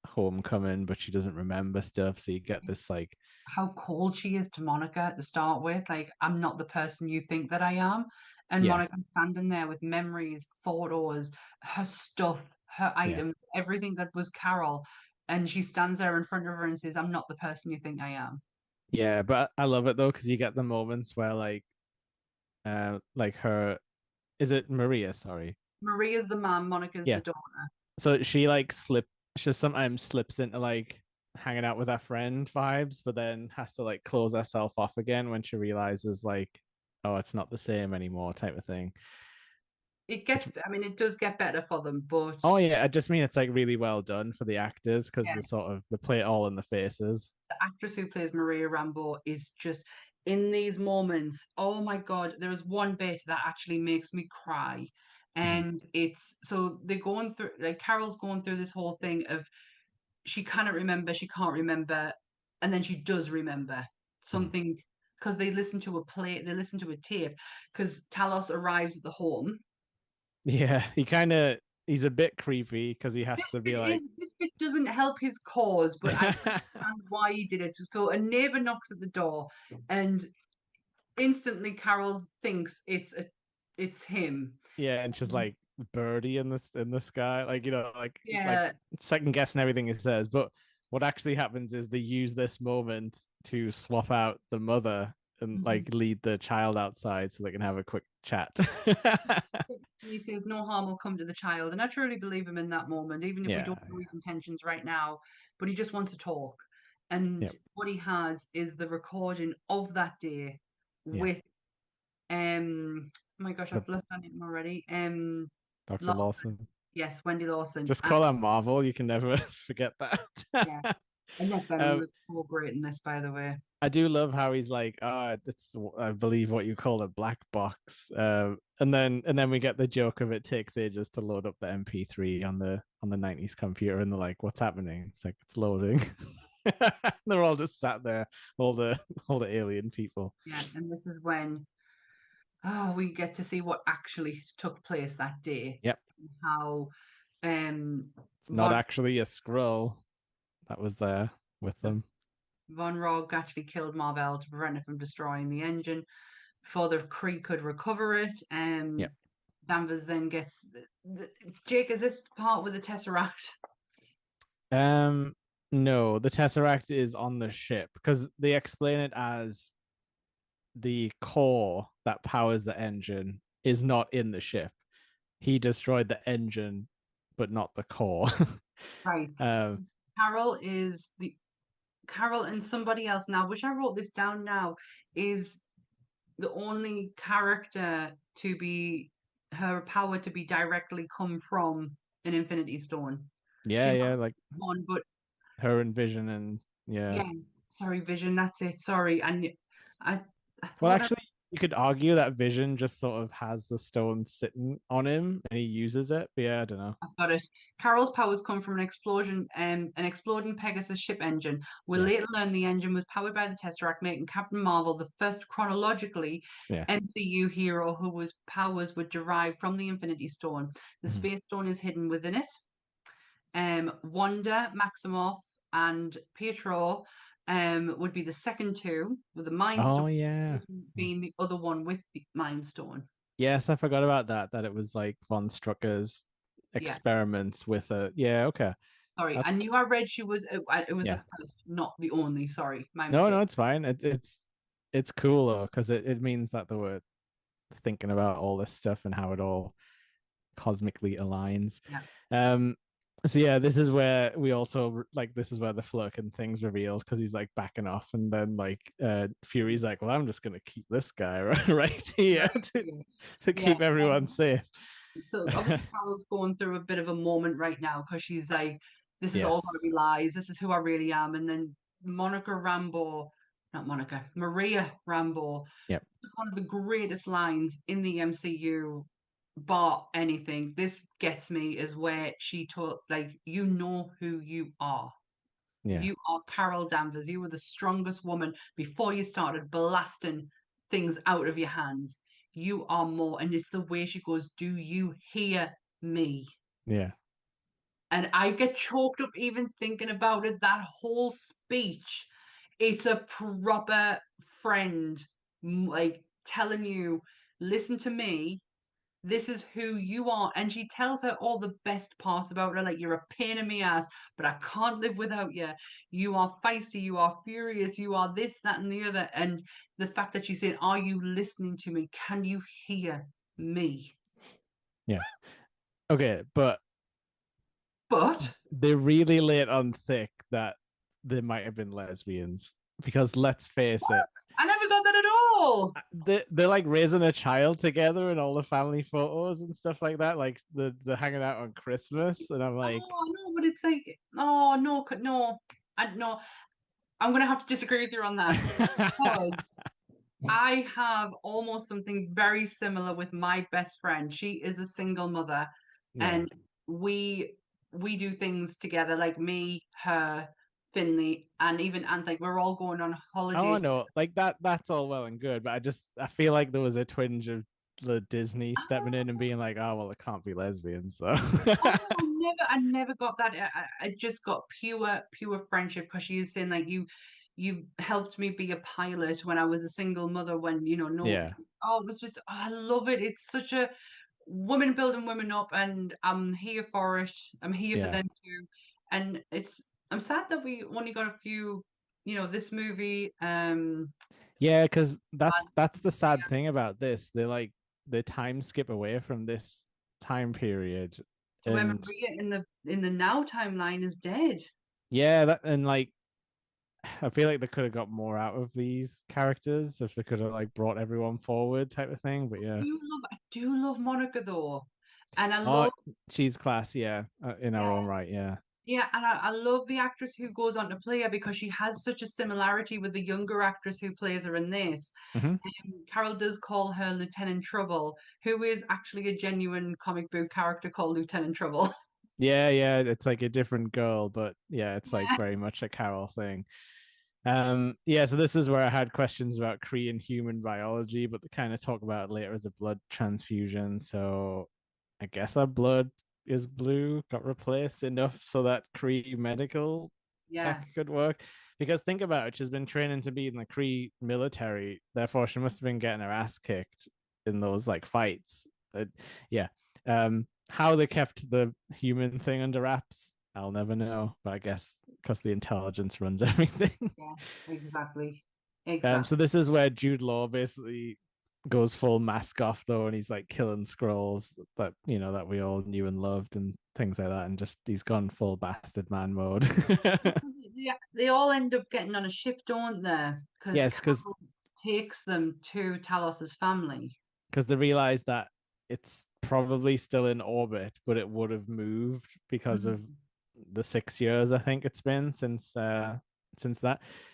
homecoming, but she doesn't remember stuff. So you get this like, How cold she is to Monica to start with. Like, I'm not the person you think that I am. And yeah, Monica's standing there with memories, photos, her stuff, her yeah, items, everything that was Carol. And she stands there in front of her and says, I'm not the person you think I am. yeah. But I love it though because you get the moments where like her is it Maria? Sorry, Maria's the mom, Monica's the yeah. daughter. So she sometimes slips into like hanging out with her friend vibes, but then has to like close herself off again when she realizes like, oh, it's not the same anymore, type of thing. It It's gets, I mean, it does get better for them, but Oh yeah, I just mean it's like really well done for the actors because yeah, they play it all in the faces. the actress who plays Maria Rambo is just in these moments. Oh my God, there is one bit that actually makes me cry. Mhm. And it's so they're going through, like, Carol's going through this whole thing of she cannot remember, she can't remember, and then she does remember Mhm. something because they listen to a tape because Talos arrives at the home. Yeah, he kind of he's a bit creepy because he has This to bit be is like, this bit doesn't help his cause, but I understand why he did it. So a neighbor knocks at the door, and instantly Carol thinks it's him. yeah, and she's like birdie in the sky, like like Yeah. second guessing everything he says. But what actually happens is they use this moment to swap out the mother and Mhm. like lead the child outside so they can have a quick chat. He feels no harm will come to the child, and I truly believe him in that moment, even if we Yeah, don't know his intentions right now. But he just wants to talk, and yeah, what he has is the recording of that day yeah. with oh my gosh, The I've lost her name already. Dr. Lawson. Lawson. Yes, Wendy Lawson. Just And call her Marvel. You can never forget yeah, that. Annette Bening um, was so great in this, by the way. I do love how he's like, it's I believe what you call a black box. And then we get the joke of it takes ages to load up the MP3 on the 90s computer, and they're like, what's happening? It's like it's loading. They're all just sat there, all the all the alien people. Yeah, and this is when we get to see what actually took place that day. Yep. How um It's not Von actually a scroll that was there with them. Von Rogg actually killed Marvel to prevent it from destroying the engine before the Kree could recover it. Yep. Danvers then gets Jake, is this part with the Tesseract? Um, no, the Tesseract is on the ship because they explain it as the core that powers the engine is not in the ship. He destroyed the engine, but not the core. Right. um, Carol is the Carol and somebody else now, which I wrote this down now, is the only character to be her power to be directly come from an Infinity Stone. yeah, She's not yeah, like one, but her and Vision, and yeah. yeah, sorry, Vision, that's it. Sorry. And I I Well, thought I actually, you could argue that Vision just sort of has the stone sitting on him and he uses it. But yeah, I don't know. I've got it. Carol's powers come from an exploding Pegasus ship engine. We'll Yeah, later learn the engine was powered by the Tesseract, making Captain Marvel the first chronologically yeah. MCU hero whose powers were derived from the Infinity Stone. The Mhm. Space Stone is hidden within it. Wanda, Maximoff, and Pietro would be the second two, with the Mind Stone Oh yeah. Yeah. being the other one with the Mind Stone. Yes, I forgot about that. That it was like von Strucker's Yeah. experiments with a. Yeah, okay. Sorry, I That's knew I read she was. It was the yeah. first, not the only. Sorry, my No, no, mistake. it's fine. It's cool though because it means that they were thinking about all this stuff and how it all cosmically aligns. Yeah. Um, so yeah, this is where we also like this is where the Flurk and things revealed because he's like backing off, and then like Fury's like, well, I'm just gonna keep this guy right here Right. Yeah. to Yeah. keep everyone safe. So obviously Carol's going through a bit of a moment right now because she's like, "This is all going to Yes. be lies. This is who I really am." And then Monica Rambeau, not Monica, Maria Rambeau, Yep. one of the greatest lines in the MCU, bar anything. This gets me is where she told, like, you know who you are. Yeah. You are Carol Danvers. You were the strongest woman before you started blasting things out of your hands. You are more. And it's the way she goes, do you hear me? Yeah. And I get choked up even thinking about it. That whole speech, it's a proper friend, like telling you, listen to me, this is who you are. And she tells her all the best parts about her, like, you're a pain in my ass, but I can't live without you. You are feisty, you are furious, you are this, that, and the other. And the fact that she's saying, are you listening to me? Can you hear me? Yeah. Okay, but But they really lay it on thick that they might have been lesbians because let's face it, I never got that at all. they're like raising a child together and all the family photos and stuff like that. Like they're hanging out on Christmas, and I'm like, Oh no, but it's like, oh no, no, no. I'm gonna have to disagree with you on that because I have almost something very similar with my best friend. She is a single mother, yeah. and we we do things together, like me, her, Finley, and even Anthony. We're all going on Oh holidays. no, like that's all well and good, but I feel like there was a twinge of the Disney stepping in and being like, oh well, it can't be lesbians though. Oh no, I never got that. I just got pure friendship because she is saying like you helped me be a pilot when I was a single mother when no. Yeah, Oh, it was just I love it. It's such a women building women up, and I'm here for it. I'm here for yeah, them too. And I'm sad that we only got a few. This movie. yeah, because And that's the sad thing about this. They like the time skip away from this time period, to where and Maria in the now timeline is dead. yeah, and like I feel like they could have got more out of these characters if they could have like brought everyone forward type of thing. But yeah, I do love Monica though, and I oh, love she's class, yeah, in her yeah. own right, yeah. Yeah, and I love the actress who goes on to play her because she has such a similarity with the younger actress who plays her in this. Hmm. Carol does call her Lieutenant Trouble, who is actually a genuine comic book character called Lieutenant Trouble. Yeah, yeah, it's like a different girl, but yeah, it's like Yeah, very much a Carol thing. Yeah, so this is where I had questions about Kree and human biology, but they kind of talk about it later as a blood transfusion. So I guess our blood is blue, got replaced enough so that Kree medical yeah, tech could work. Because think about it, she's been training to be in the Kree military, therefore she must have been getting her ass kicked in those like fights. Yeah. How they kept the human thing under wraps, I'll never know, but I guess because the intelligence runs everything. yeah, exactly, So exactly. this is where Jude Law basically goes full mask off though, and he's like killing scrolls that that we all knew and loved and things like that, and just he's gone full bastard man mode. Yeah, they all end up getting on a ship, don't they? Because Yes, Carol takes them to Talos's family. because they realized that it's probably still in orbit, but it would have moved because of Mhm. the 6 years I think it's been since that.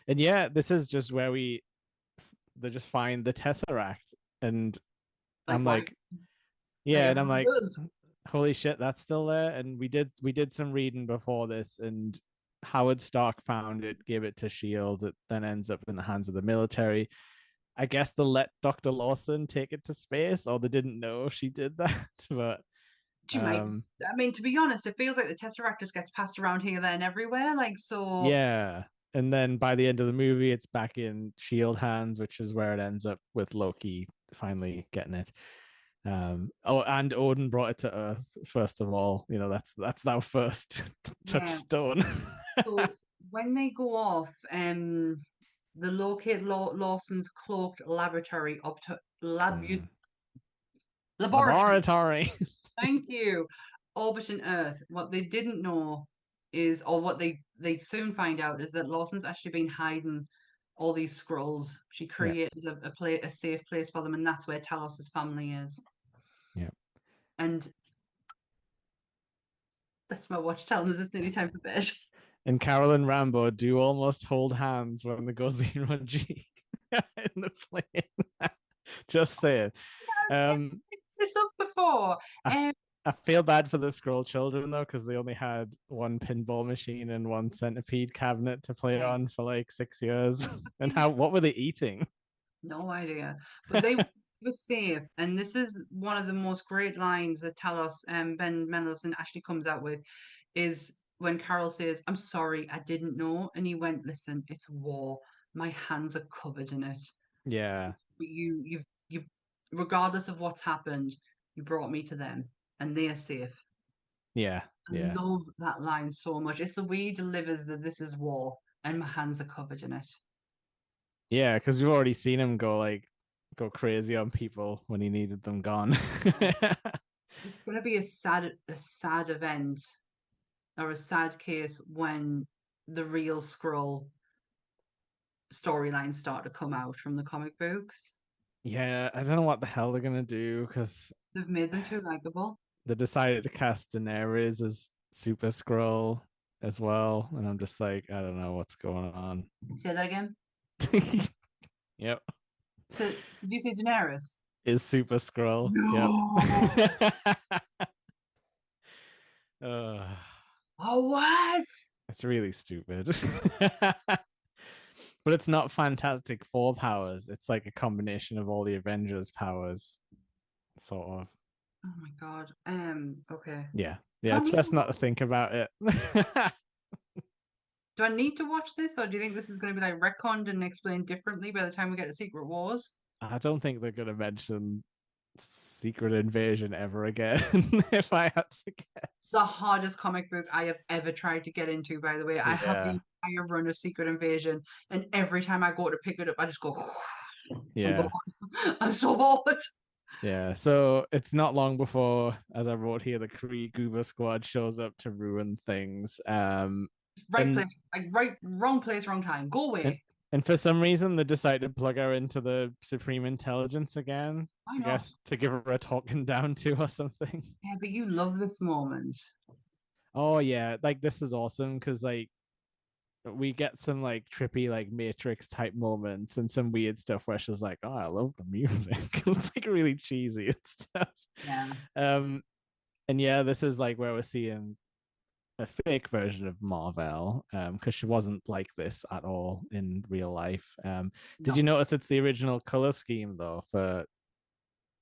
And yeah, this is just where they just find the Tesseract, and Like I'm why? like, Like yeah, and I'm everyone like, does. holy shit, that's still there. And we did some reading before this, and Howard Stark found it, gave it to Shield. It then ends up in the hands of the military. I guess they let Dr. Lawson take it to space, or they didn't know she did that. But She might. um, I mean, to be honest, it feels like the Tesseract just gets passed around here, there, and everywhere. Like so. yeah. And then by the end of the movie, it's back in Shield hands, which is where it ends up with Loki finally getting it. Oh, and Odin brought it to Earth first of all. That's our first Yeah. touchstone. So when they go off, the locate Lawson's cloaked laboratory up to Mm. laboratory. Laboratory. Thank you. Orbiting Earth. What they didn't know is, or what they soon find out, is that Lawson's actually been hiding all these scrolls. She Yeah, created a safe place for them, and that's where Talos's family is. yeah. And that's my watch telling us it's nearly time for bed. And Carol and Rambo do almost hold hands when they go zero G in the plane. Just saying. I've Um, picked this up before. I I feel bad for the scroll children though, because they only had one pinball machine and one centipede cabinet to play Yeah, on for like 6 years. they And were what were they eating? no idea, but they were safe. And this is one of the most great lines that Talos and Ben Mendelsohn actually comes out with, is when Carol says, "I'm sorry, I didn't know," and he went, "Listen, it's war. My hands are covered in it. Yeah, But regardless of what's happened, you brought me to them, and they are safe." yeah, I yeah, love that line so much. It's the way he delivers that this is war, and my hands are covered in it. yeah. Because we've already seen him go crazy on people when he needed them gone. It's going to be a sad event or a sad case when the real scroll storylines start to come out from the comic books. Yeah, I don't know what the hell they're gonna do because They've made them too likable. they decided to cast Daenerys as Super Scroll as well, and I'm just like, I don't know what's going on. Say that again. Yep, So, did you say Daenerys? is Super Scroll. Yep. No. uh, Oh, what? it's really stupid. But it's not Fantastic Four powers. It's like a combination of all the Avengers powers. sort of. Oh my God. Okay. Yeah. Do Yeah, I it's need best to not to watch, think about it. do I need to watch this, or do you think this is going to be like retconned and explained differently by the time we get to Secret Wars? I don't think they're gonna mention Secret Invasion ever again, if I had to guess. The hardest comic book I have ever tried to get into, by the way. I have the Yeah. entire run of Secret Invasion, and every time I go to pick it up, I just go, I'm bored. Yeah. I'm so bored. Yeah. So it's not long before, as I wrote here, the Kree Goober squad shows up to ruin things. Right And place, like right, wrong place, wrong time. Go and away. and for some reason they decided to plug her into the Supreme Intelligence again. Why I not? guess to give her a talking down to or something. Yeah, but you love this moment. Oh yeah, like this is awesome because like we get some like trippy like Matrix type moments and some weird stuff where she's like, "Oh, I love the music." It's like really cheesy and stuff. Yeah, Um, and yeah, this is like where we're seeing a fake version of Marvel, because she wasn't like this at all in real life. Did you no. notice it's the original color scheme though for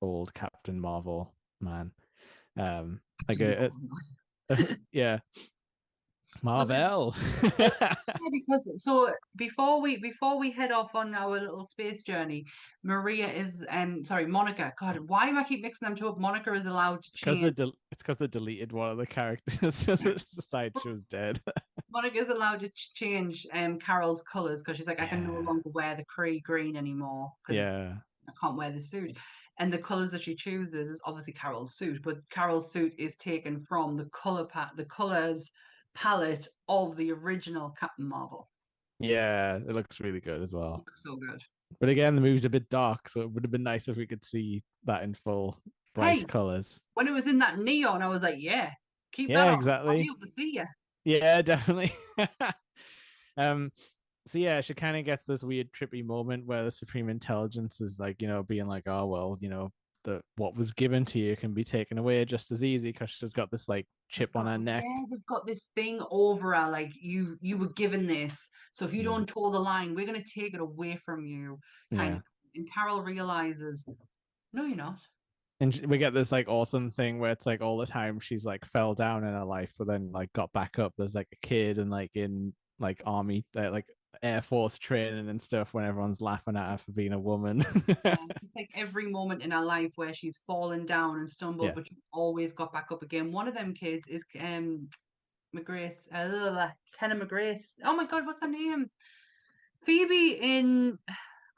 old Captain Marvel, man? Like Captain Marvel. yeah, Well, Marvel. yeah, because so before we head off on our little space journey, Maria is sorry, Monica. God, why do I keep mixing them two up? Monica is allowed to Because change. it's because they deleted one of the characters, so the side show's dead. Monica is allowed to change Carol's colors because she's like, I can no Yeah, longer wear the Kree green anymore because yeah, I can't wear the suit. And the colors that she chooses is obviously Carol's suit, but Carol's suit is taken from the colors palette of the original Captain Marvel. yeah. It looks really good as well. Looks so good. But again, the movie's a bit dark, so it would have been nice if we could see that in full bright Hey, colors. when it was in that neon, I was like, yeah, keep that Yeah, on. I'll be exactly. able to see you. Yeah, definitely. um, so yeah, she kind of gets this weird trippy moment where the Supreme Intelligence is like, being like, oh well, the what was given to you can be taken away just as easy because she's got this like They've chip on got her neck. yeah, they've got this thing over her, like you were given this, so if you Mm, don't toe the line, we're gonna take it away from you, kind of. yeah. And Carol realizes, no, you're not. And we get this like awesome thing where it's like all the time she's like fell down in her life, but then like got back up. There's like a kid and like in like army, like Air Force training and stuff when everyone's laughing at her for being a woman. Yeah, it's like every moment in her life where she's fallen down and stumbled, Yeah. but she always got back up again. One of them kids is McGrace, Kenna McGrace. Oh my God, what's her name? Phoebe in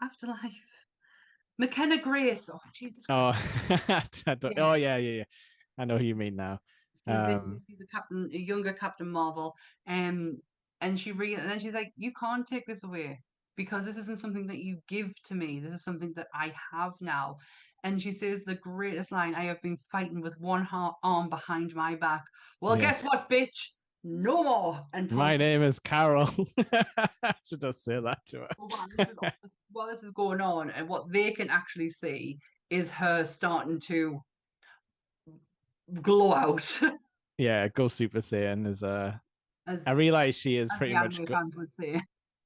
Afterlife. McKenna Grace. Oh, Jesus Oh, Christ. Yeah. oh yeah, yeah, yeah. I know who you mean now. She's a captain, a younger Captain Marvel. Um, and then she's like, you can't take this away because this isn't something that you give to me. This is something that I have now. And she says the greatest line, I have been fighting with one arm behind my back. Well, Yeah. guess what, bitch? No more. And My punch. name is Carol. Should just say that to But her. while this is going on, and what they can actually see is her starting to glow out, Yeah, go Super Saiyan is as I realize she is the pretty much anime fans would say.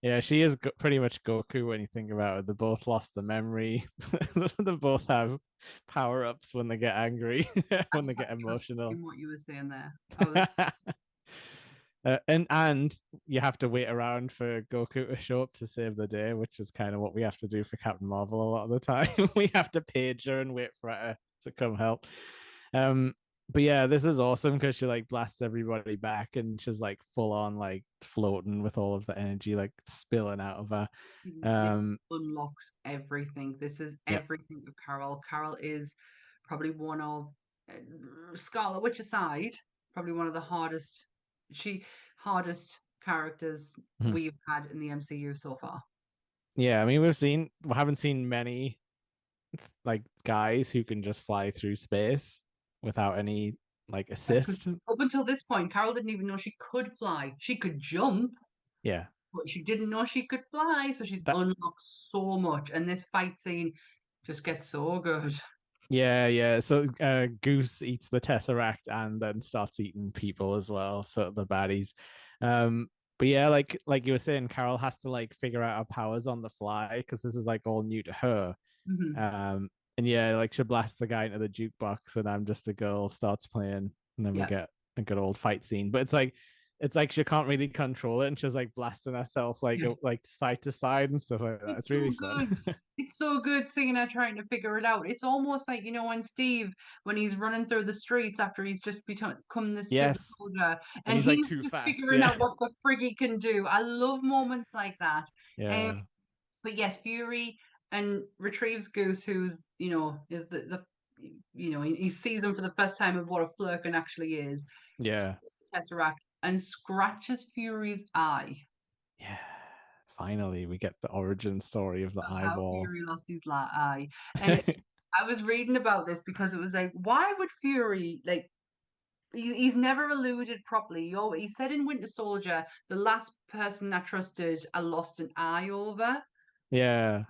yeah, she is pretty much Goku when you think about it. They both lost the memory. They both have power ups when they get angry, I when they just had get to trust emotional. in what you were saying there. I was And you have to wait around for Goku to show up to save the day, which is kind of what we have to do for Captain Marvel a lot of the time. We have to page her and wait for her to come help. Um, but yeah, this is awesome because she like blasts everybody back and she's like full on like floating with all of the energy like spilling out of her. this Um, unlocks everything. This is yeah, everything of Carol. Carol is probably one of Scarlet Witch aside, probably one of the she hardest characters mhm. we've had in the MCU so far. Yeah. I mean, we haven't seen many like guys who can just fly through space without any like Because assist. up until this point, Carol didn't even know she could fly. She could jump, Yeah, but she didn't know she could fly. So she's that unlocked so much. And this fight scene just gets so good. yeah, yeah. So Goose eats the Tesseract and then starts eating people as well, so the baddies. But yeah, like you were saying, Carol has to like figure out her powers on the fly because this is like all new to her. Mhm. Um, and yeah, like she blasts the guy into the jukebox, and I'm just a girl starts playing, and then we Yeah. get a good old fight scene. But it's like she can't really control it, and she's like blasting herself Yeah. like side to side and stuff like that. It's It's really so fun. good. It's so good seeing her trying to figure it out. It's almost like, when Steve, when he's running through the streets after he's just become this super Yes, soldier, and and he's like he's too just fast. figuring Yeah, out what the frig he can do. I love moments like that. Um, yeah, but yes, Fury and retrieves Goose, who's, is he sees him for the first time of what a flirkin actually is. yeah, The Tesseract and scratches Fury's eye. yeah. Finally, we get the origin story of the How eyeball. Fury lost his eye. And I was reading about this because it was like, why would Fury like? He's never alluded properly. He said in Winter Soldier, the last person I trusted, I lost an eye over. Yeah,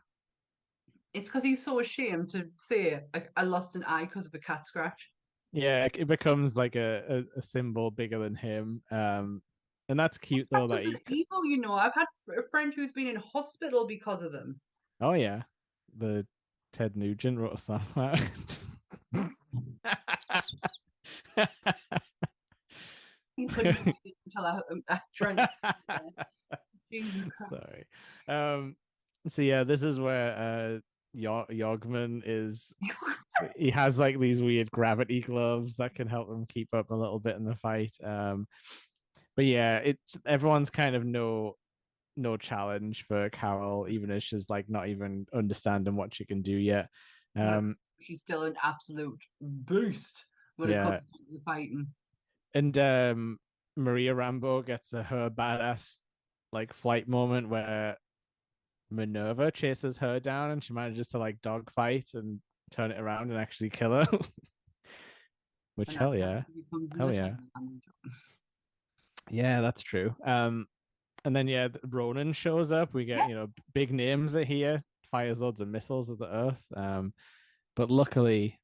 It's because he's so ashamed to say, I lost an eye because of a cat scratch. yeah. It becomes like a symbol bigger than him. And that's cute though that Practice is evil, I've had a friend who's been in hospital because of them. Oh yeah, the Ted Nugent wrote a song about it. You couldn't find it until I drank. Jesus Christ. Sorry. Um. So yeah, this is where Yogman is. He has like these weird gravity gloves that can help him keep up a little bit in the fight. But yeah, it's everyone's kind of no challenge for Carol, even as she's like not even understanding what she can do yet. No, Um, she's still an absolute beast when it yeah, comes to the fighting. and Maria Rambo gets her badass like flight moment where Minerva chases her down, and she manages to like dogfight and turn it around and actually kill her. Which And that's hell how yeah, she becomes hell yeah, yeah, that's true. And then yeah, Ronan shows up. We Yeah, get big names are here. Fires loads of missiles at the Earth. But luckily,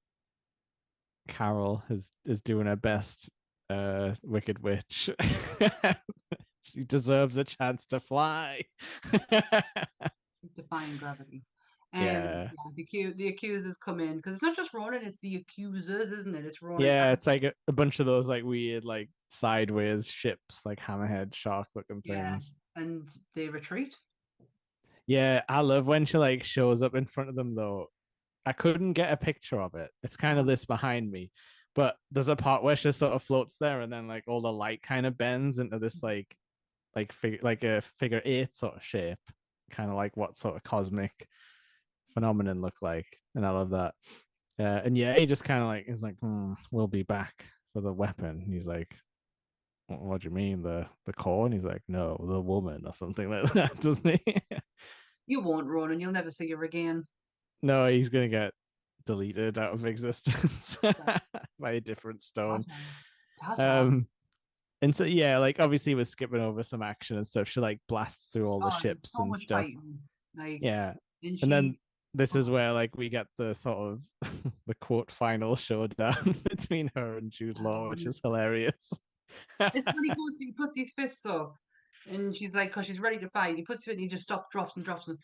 Carol is doing her best. Wicked Witch. She deserves a chance to fly. she's defying gravity. Yeah. Yeah, the accusers come in because it's not just Ronan, it's the accusers, isn't it? It's Ronan Yeah, and it's like a bunch of those like weird, like sideways ships, like hammerhead shark looking yeah, things. and they retreat. Yeah, I love when she like shows up in front of them though. I couldn't get a picture of it. It's kind of Uh-huh. this behind me, but there's a part where she sort of floats there, and then like all the light kind of bends into this like a figure eight sort of shape, kind of like what sort of cosmic phenomenon look like, and I love that. And yeah, he just kind of like is like, we'll be back for the weapon. He's like, what do you mean the core? And he's like, no, the woman or something like that, doesn't he? You won't, Ronan. You'll never see her again. No, he's gonna get deleted out of existence Like, by a different stone. ta-ta, ta-ta. Um, and so yeah, like obviously we're skipping over some action and stuff. She like blasts through all the Oh, there's ships so and much stuff. fighting. Like, Yeah, and and then she, this is oh, where like we get the sort of the quote final showdown between her and Jude Law, which is hilarious. it's when he puts his fists up, and she's like, because she's ready to fight. He puts it, and he just stops, drops, and drops. And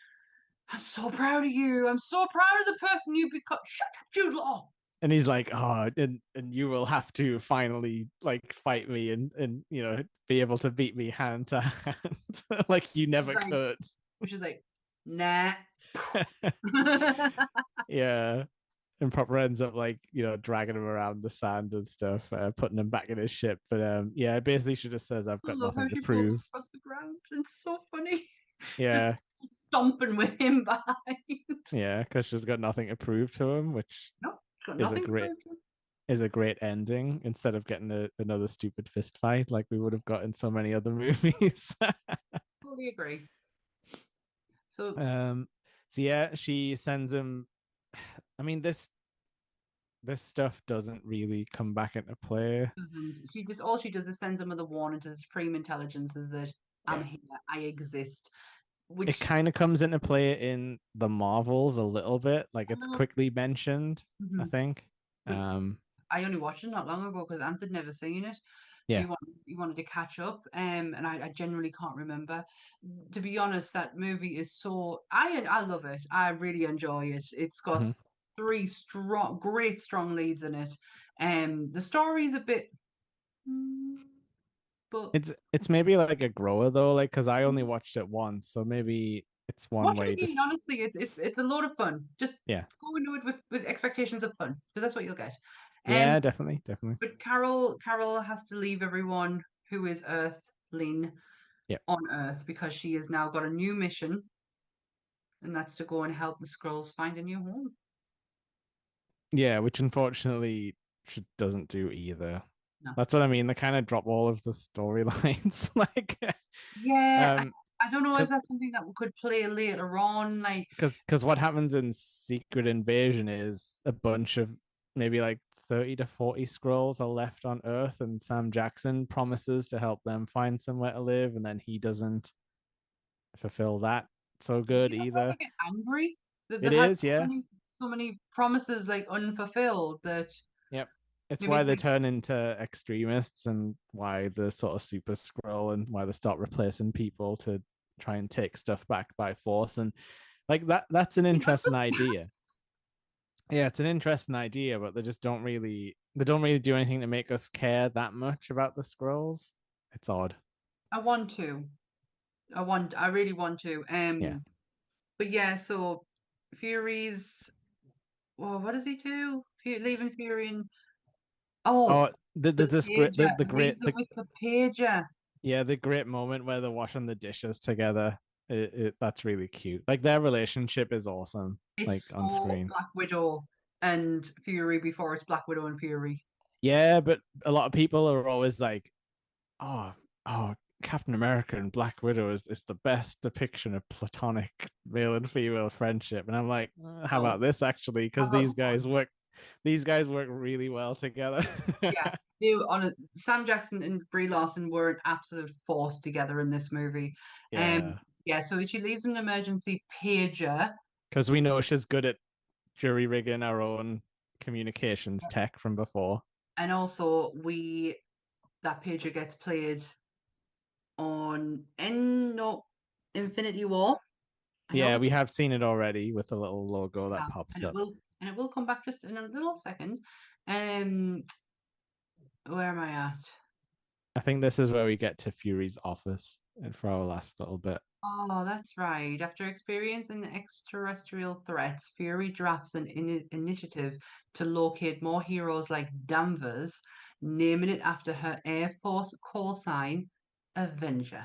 I'm so proud of you. I'm so proud of the person you become. Shut up, Jude Law. And he's like, oh, and you will have to finally like fight me and be able to beat me hand to hand like you She's never like, could. she's like, nah. Yeah, and Proper ends up like dragging him around the sand and stuff, putting him back in his ship. But yeah, basically she just says, I've I got love how nothing to she pulls him prove. across the ground. It's so funny. Just Yeah, stomping with him behind. yeah, because she's got nothing to prove to him, which No, she's got is a nothing to great prove to him. is a great ending instead of getting another stupid fist fight like we would have got in so many other movies. Totally agree. So um, so yeah, she sends him. I mean, this stuff doesn't really come back into play. doesn't she just all she does is sends him with a warning to the Supreme Intelligence is that I'm Yeah, here, I exist. it Which kind of comes into play in the Marvels a little bit. Like a it's little quickly mentioned, I mhm. think. But Um, I only watched it not long ago because Ant had never seen it. So yeah. he wanted to catch up, and I genuinely can't remember. To be honest, that movie is so I love it. I really enjoy it. It's got Mhm. three great strong leads in it. The story's a bit, mm, but It's maybe like a grower though, like because I only watched it once, so maybe it's one watch way it again. just Honestly, it's a lot of fun. Just yeah. go into it with expectations of fun, because that's what you'll get. Um, Yeah, definitely, definitely. but Carol has to leave everyone who is Earthling Yeah. on Earth because she has now got a new mission, and that's to go and help the Skrulls find a new home. Yeah, which unfortunately she doesn't do either. No. That's what I mean. They kind of drop all of the storylines, like, Yeah, um, I don't know if because that's something that we could play later on. Like, because what happens in Secret Invasion is a bunch of maybe like 30 to 40 scrolls are left on Earth, and Sam Jackson promises to help them find somewhere to live, and then he doesn't fulfill that so good maybe that's why they either. get angry. That It they've had is, yeah. so many promises like unfulfilled that Yep. It's maybe why it's they like, turn into extremists and why the sort of super scroll and why they start replacing people to try and take stuff back by force. And like that's an you interesting understand. idea. Yeah, it's an interesting idea, but they don't really do anything to make us care that much about the scrolls. It's odd. I want to. I really want to. Yeah. But yeah, so Fury's, well, what does he do? Leaving Fury and, oh, Oh, the the this great pager. the Leaves great her the with the pager. yeah, the great moment where they're washing the dishes together. That's really cute. Like their relationship is awesome, like It's on so screen. Black Widow and Fury before it's Black Widow and Fury. Yeah, but a lot of people are always like, "Oh, oh, Captain America and Black Widow is the best depiction of platonic male and female friendship." And I'm like, how about No, this actually? how Because about this one? these guys work really well together. Yeah, they on a, Sam Jackson and Brie Larson were an absolute force together in this movie. Yeah, Yeah, so she leaves an emergency pager, because we know she's good at jury rigging our own communications tech from before. and also we that pager gets played on no Infinity War. I Yeah, always we have seen it already with a little logo that have, pops up. and it will come back just in a little second. Um, where am I at? I think this is where we get to Fury's office for our last little bit. Oh, that's right. After experiencing extraterrestrial threats, Fury drafts an initiative to locate more heroes like Danvers, naming it after her Air Force call sign, Avenger.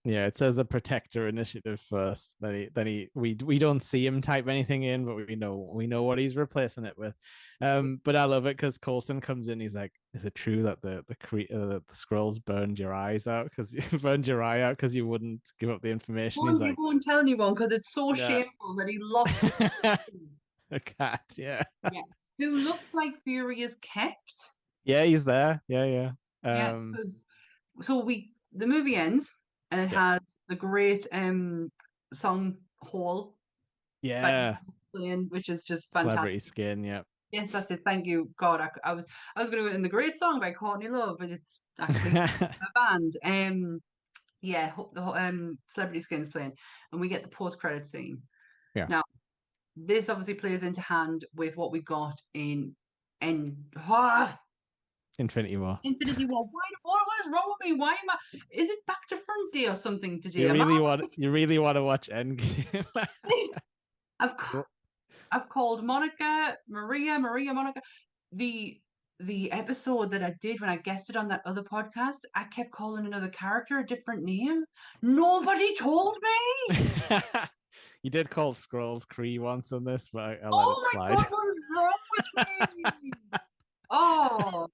Yeah, it says the Protector Initiative first. We don't see him type anything in, but we know what he's replacing it with. But I love it because Coulson comes in. He's like, "Is it true that the scrolls burned your eyes out because you burned your eye out because you wouldn't give up the information?" He's Won't you like, go and tell anyone because it's so "Yeah, shameful that he lost the a cat. Yeah, yeah, who looks like Fury is kept. yeah, he's there. Yeah, yeah, Yeah, because so the movie ends and it yeah, has the great song hall by yeah." playing, which is just Celebrity fantastic. skin. Yeah, Yes, that's it. Thank you, God. I was going to go in the great song by Courtney Love, but it's actually a band. Yeah, the Celebrity Skin's playing, and we get the post credit scene. yeah. Now, this obviously plays into hand with what we got in Infinity War. Infinity War. What is wrong with me? Why am I? Is it Back to Front Day or something today? Am I? You really want to watch Endgame? I've I've called Monica, Maria, Monica. The the episode that I did when I guested on that other podcast, I kept calling another character a different name. Nobody told me. You did call Scrolls Cree once on this, but I let it Oh my slide. God, what is wrong with me? Oh,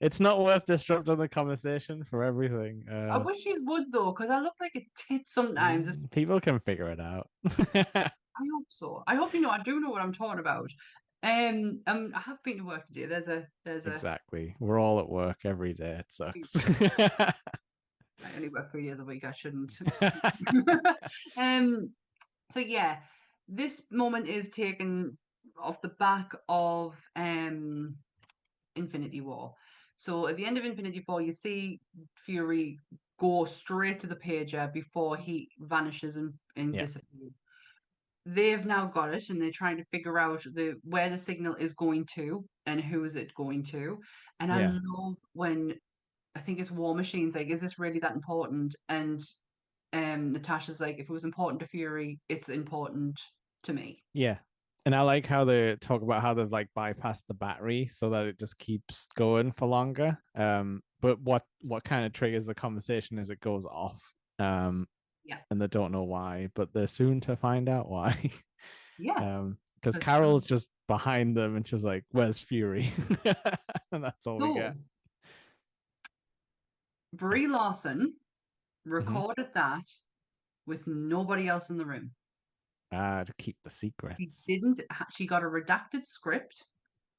It's not worth disrupting the conversation for everything. I wish you would though, because I look like a tit sometimes. People can figure it out. I hope so. I hope I do know what I'm talking about. I have been to work today. There's a Exactly. We're all at work every day. It sucks. I only work 3 days a week. I shouldn't. um. So yeah, this moment is taken off the back of Infinity War. So at the end of Infinity War, you see Fury go straight to the pager before he vanishes and Yeah. disappears. they've now got it and they're trying to figure out where the signal is going to and who is it going to. And I Yeah. love when I think it's War Machine's like, is this really that important? And Natasha's like, if it was important to Fury, it's important to me. Yeah. And I like how they talk about how they've like bypassed the battery so that it just keeps going for longer. But what kind of triggers the conversation is it goes off. Yeah. And they don't know why, but they're soon to find out why. Yeah. Because That's true. Carol's just behind them and she's like, "Where's Fury?" And that's all we get. So Brie Larson Mm-hmm. recorded that with nobody else in the room. To keep the She secrets. didn't, she got a redacted script.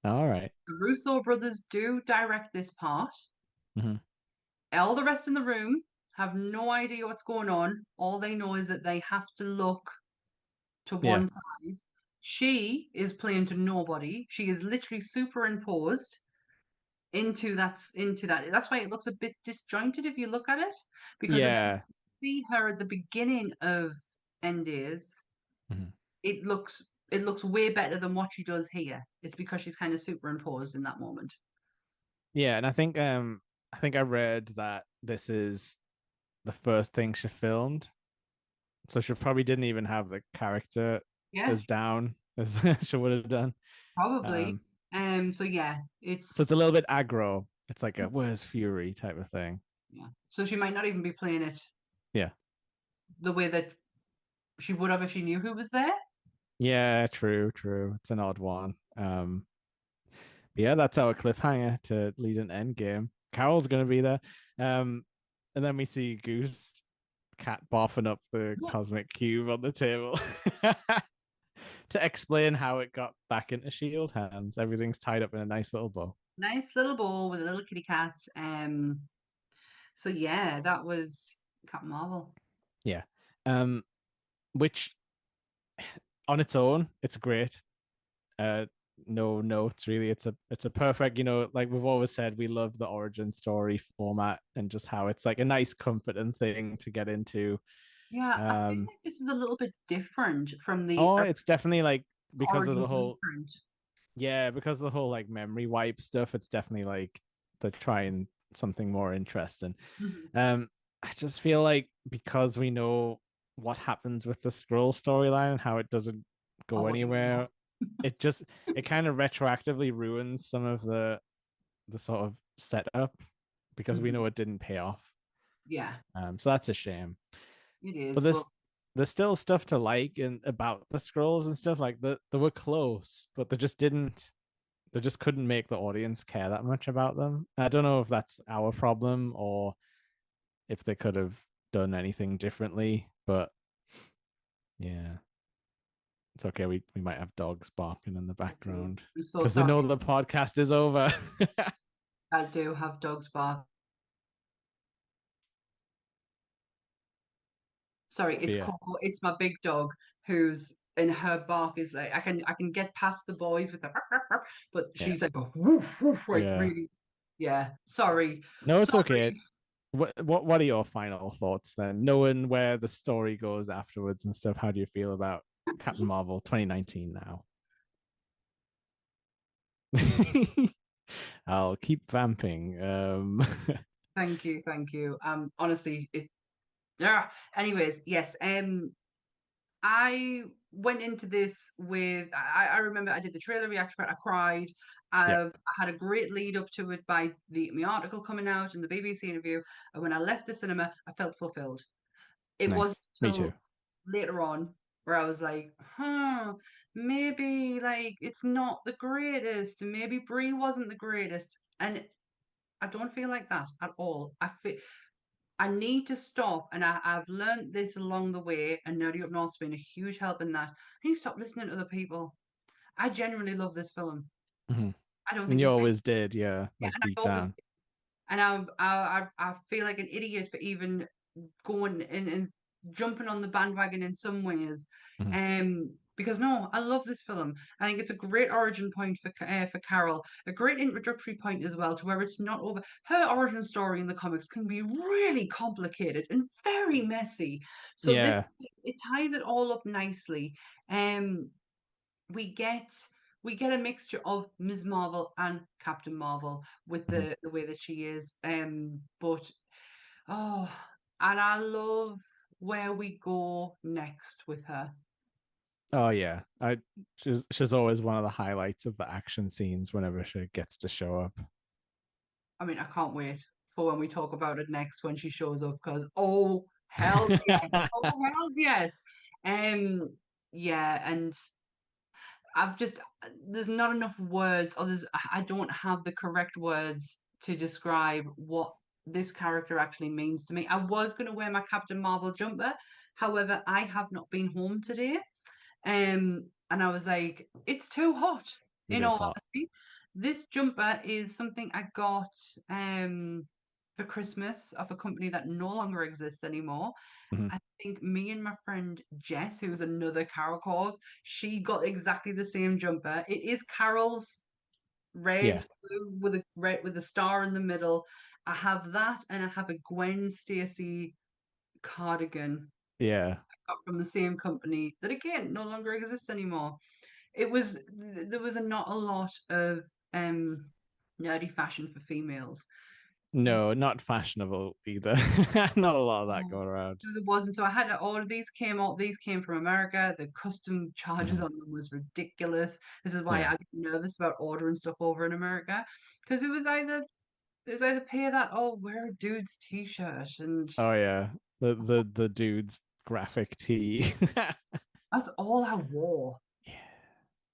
All right. The Russo brothers do direct this part. Mm-hmm. All the rest in the room have no idea what's going on. All they know is that they have to look to Yeah. one side. She is playing to nobody. She is literally superimposed into that. That's why it looks a bit disjointed if you look at it. Because again, Yeah. see her at the beginning of End Days, Mm-hmm. it looks way better than what she does here. It's because she's kind of superimposed in that moment. Yeah. And I think I read that this is the first thing she filmed. So she probably didn't even have the character Yeah, as down as she would have done. probably. Um, So yeah, so it's a little bit aggro. It's like a "Where's Fury" type of thing. yeah. So she might not even be playing it Yeah. the way that she would have if she knew who was there. Yeah, true, true. It's an odd one. Yeah, that's our cliffhanger to lead an end game. Carol's gonna be there. And then we see Goose cat barfing up the Yeah. cosmic cube on the table to explain how it got back into Shield hands. Everything's tied up in a nice little bow. Nice little bowl with a little kitty cat. So yeah, that was Captain Marvel. Yeah. Um, which on its own, it's great. Uh, no notes really. It's a perfect, like we've always said, we love the origin story format and just how it's like a nice comforting thing to get into. Yeah, I feel Um, like this is a little bit different from the oh, it's definitely like because of origin the whole blueprint. yeah, because of the whole like memory wipe stuff, it's definitely like they're trying something more interesting. Mhm. Um, I just feel like because we know what happens with the scroll storyline and how it doesn't Oh, go what do you know? anywhere, it kind of retroactively ruins some of the sort of setup because we Mhm. know it didn't pay off. Yeah, So that's a shame. it But is. But there's still stuff to like and about the scrolls and stuff like that. They were close, but they just couldn't make the audience care that much about them. I don't know if that's our problem or if they could have done anything differently, but yeah, it's okay. We might have dogs barking in the okay, background I'm so because they know sorry. the podcast is over. I do have dogs bark. Sorry, But it's yeah, Coco. It's my big dog who's in her bark is like I can get past the boys with the but yeah, she's like a woof woof like yeah. really yeah. Sorry. No, it's okay. Sorry. What are your final thoughts then? Knowing where the story goes afterwards and stuff, how do you feel about Captain Marvel 2019 now? I'll keep vamping. Thank you, thank you. Honestly, it yeah. Anyways, yes. I went into this with I remember I did the trailer reaction for it, I cried. yeah, I had a great lead up to it by my article coming out and the BBC interview. And when I left the cinema, I felt fulfilled. It wasn't nice. Me too. until later on where I was like, maybe like it's not the greatest. Maybe Brie wasn't the greatest. And I don't feel like that at all. I need to stop, and I've learned this along the way, and Nerdy Up North's been a huge help in that. I need to stop listening to other people. I genuinely love this film. Mhm. I don't And think you there's always did, yeah, yeah, like and deep I always down. and I feel like an idiot for even going and jumping on the bandwagon in some ways. Mhm. Because no, I love this film. I think it's a great origin point for Carol, a great introductory point as well, to where it's not over. Her origin story in the comics can be really complicated and very messy. So this Yeah, it ties it all up nicely. Um, we get we get a mixture of Ms. Marvel and Captain Marvel with Mhm. the way that she is. But oh, and I love where we go next with her. Oh yeah, she's always one of the highlights of the action scenes whenever she gets to show up. I mean, I can't wait for when we talk about it next when she shows up because oh hell yes, oh hell yes. Um, yeah, and I've just there's not enough words, or I don't have the correct words to describe what this character actually means to me. I was going to wear my Captain Marvel jumper, however, I have not been home today, and I was like, it's too hot. It In is all hot. honesty, this jumper is something I got for Christmas of a company that no longer exists anymore. Mhm. I think me and my friend Jess, who's another Carol call, she got exactly the same jumper. It is Carol's Yeah, red blue with a red with a star in the middle. I have that, and I have a Gwen Stacy cardigan yeah. got from the same company that again no longer exists anymore. There was not a lot of nerdy fashion for females. No, not fashionable either. Not a lot of that Oh, going around. no, there wasn't. So I had to order these. These came from America. The custom charges Mhm. on them was ridiculous. This is why Yeah. I get nervous about ordering stuff over in America because it was either pay that or wear a dude's t-shirt, and Oh yeah. The dude's graphic tee. that's all I wore. Yeah.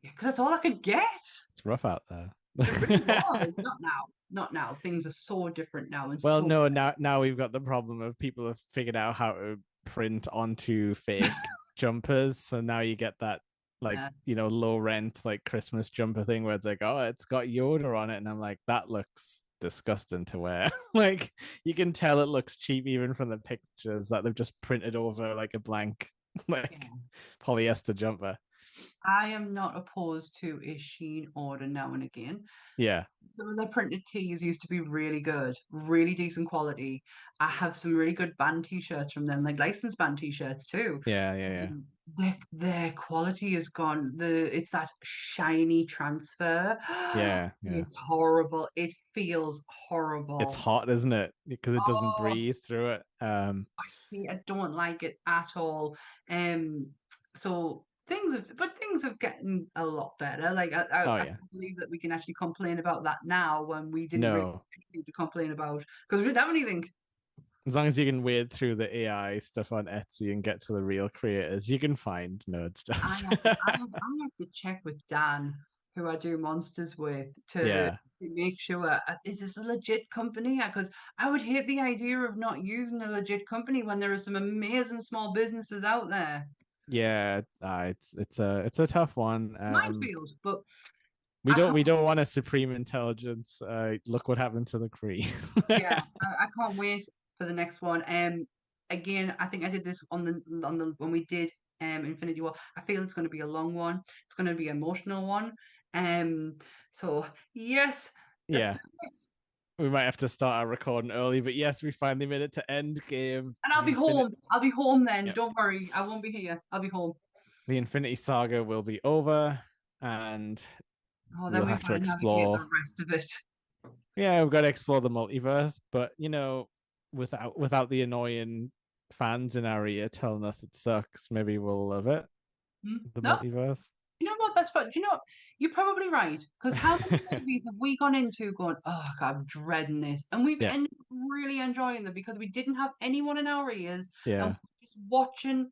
Yeah, because that's all I could get. It's rough out there. It really was. Not now. Not now. Things are so different now and Well, so no, now we've got the problem of people have figured out how to print onto fake jumpers. So now you get that like, better. low rent like Christmas jumper thing where it's like, oh, it's got Yoda on it. And I'm like, that looks disgusting to wear. Like you can tell it looks cheap even from the pictures that they've just printed over like a blank like Yeah. polyester jumper. I am not opposed to a Sheen order now and again. Yeah. Some of their printed tees used to be really good, really decent quality. I have some really good band t-shirts from them, like licensed band t-shirts too. Yeah, yeah, yeah. Their quality is gone. It's that shiny transfer. Yeah, yeah. It's horrible. It feels It's horrible. hot, isn't it? Because it doesn't Oh, breathe through it. I don't like it at all. Um, so things have gotten a lot better. Like Oh I yeah. can't believe that we can actually complain about that now when we didn't really No. have anything to complain about because we didn't have anything. As long as you can wade through the AI stuff on Etsy and get to the real creators, you can find nerd stuff. I have to check with Dan, who I do monsters with, Yeah. to make sure is this a legit company? Because I would hate the idea of not using a legit company when there are some amazing small businesses out there. Yeah, it's a tough one. Minefield, but We I don't can't. we don't want a supreme intelligence. Look what happened to the Kree. Yeah, I can't wait for the next one. Again, I think I did this on the when we did Infinity War. I feel it's going to be a long one. It's going to be an emotional one. Um, so yes, let's Yeah, do this. we might have to start our recording early, but yes, we finally made it to Endgame. And I'll The be infinite, home. I'll be home then. yep, Don't worry, I won't be here. I'll be home. the Infinity Saga will be over, and Oh, then we'll we've have got to to navigate explore. the rest of it. Yeah, we've got to explore the multiverse, but without the annoying fans in our ear telling us it sucks, maybe we'll love it. Hmm? The No, multiverse. you know what? That's fun. You know what? You're probably right. Because how many movies have we gone into going, oh God, I'm dreading this, and we've Yeah, ended up really enjoying them because we didn't have anyone in our ears and we yeah. were just watching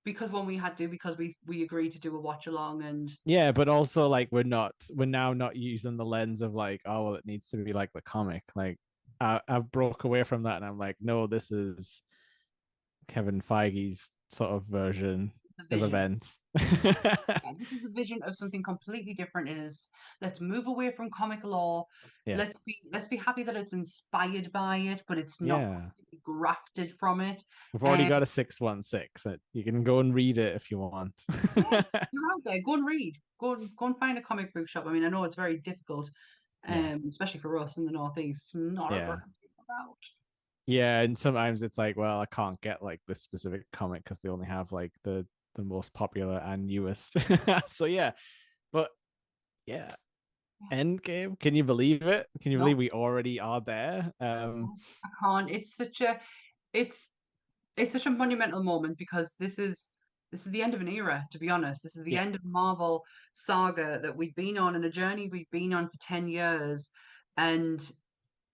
because when we had to because we agreed to do a watch along and Yeah, but also like we're now not using the lens of like, oh well, it needs to be like the comic. Like I've broke away from that and I'm like, no, this is Kevin Feige's sort of version the of vision. events. Yeah, this is a vision of something completely different. Is let's move away from comic law. Yeah. Let's be happy that it's inspired by it, but it's not Yeah. completely grafted from it. We've already Um, got a 616. You can go and read it if you want. yeah, you're out there. Go and read. Go and find a comic book shop. I mean, I know it's very difficult, Yeah. especially for us in the Northeast. It's not a great Yeah. thing about. Yeah, and sometimes it's like, well, I can't get like this specific comic because they only have like the the most popular and newest. So yeah, but yeah, Endgame. Can you believe it? Can you believe No, we already are there? I can't. It's it's such a monumental moment because this is the end of an era, to be honest. This is the Yeah. end of Marvel saga that we've been on and a journey we've been on for 10 years. And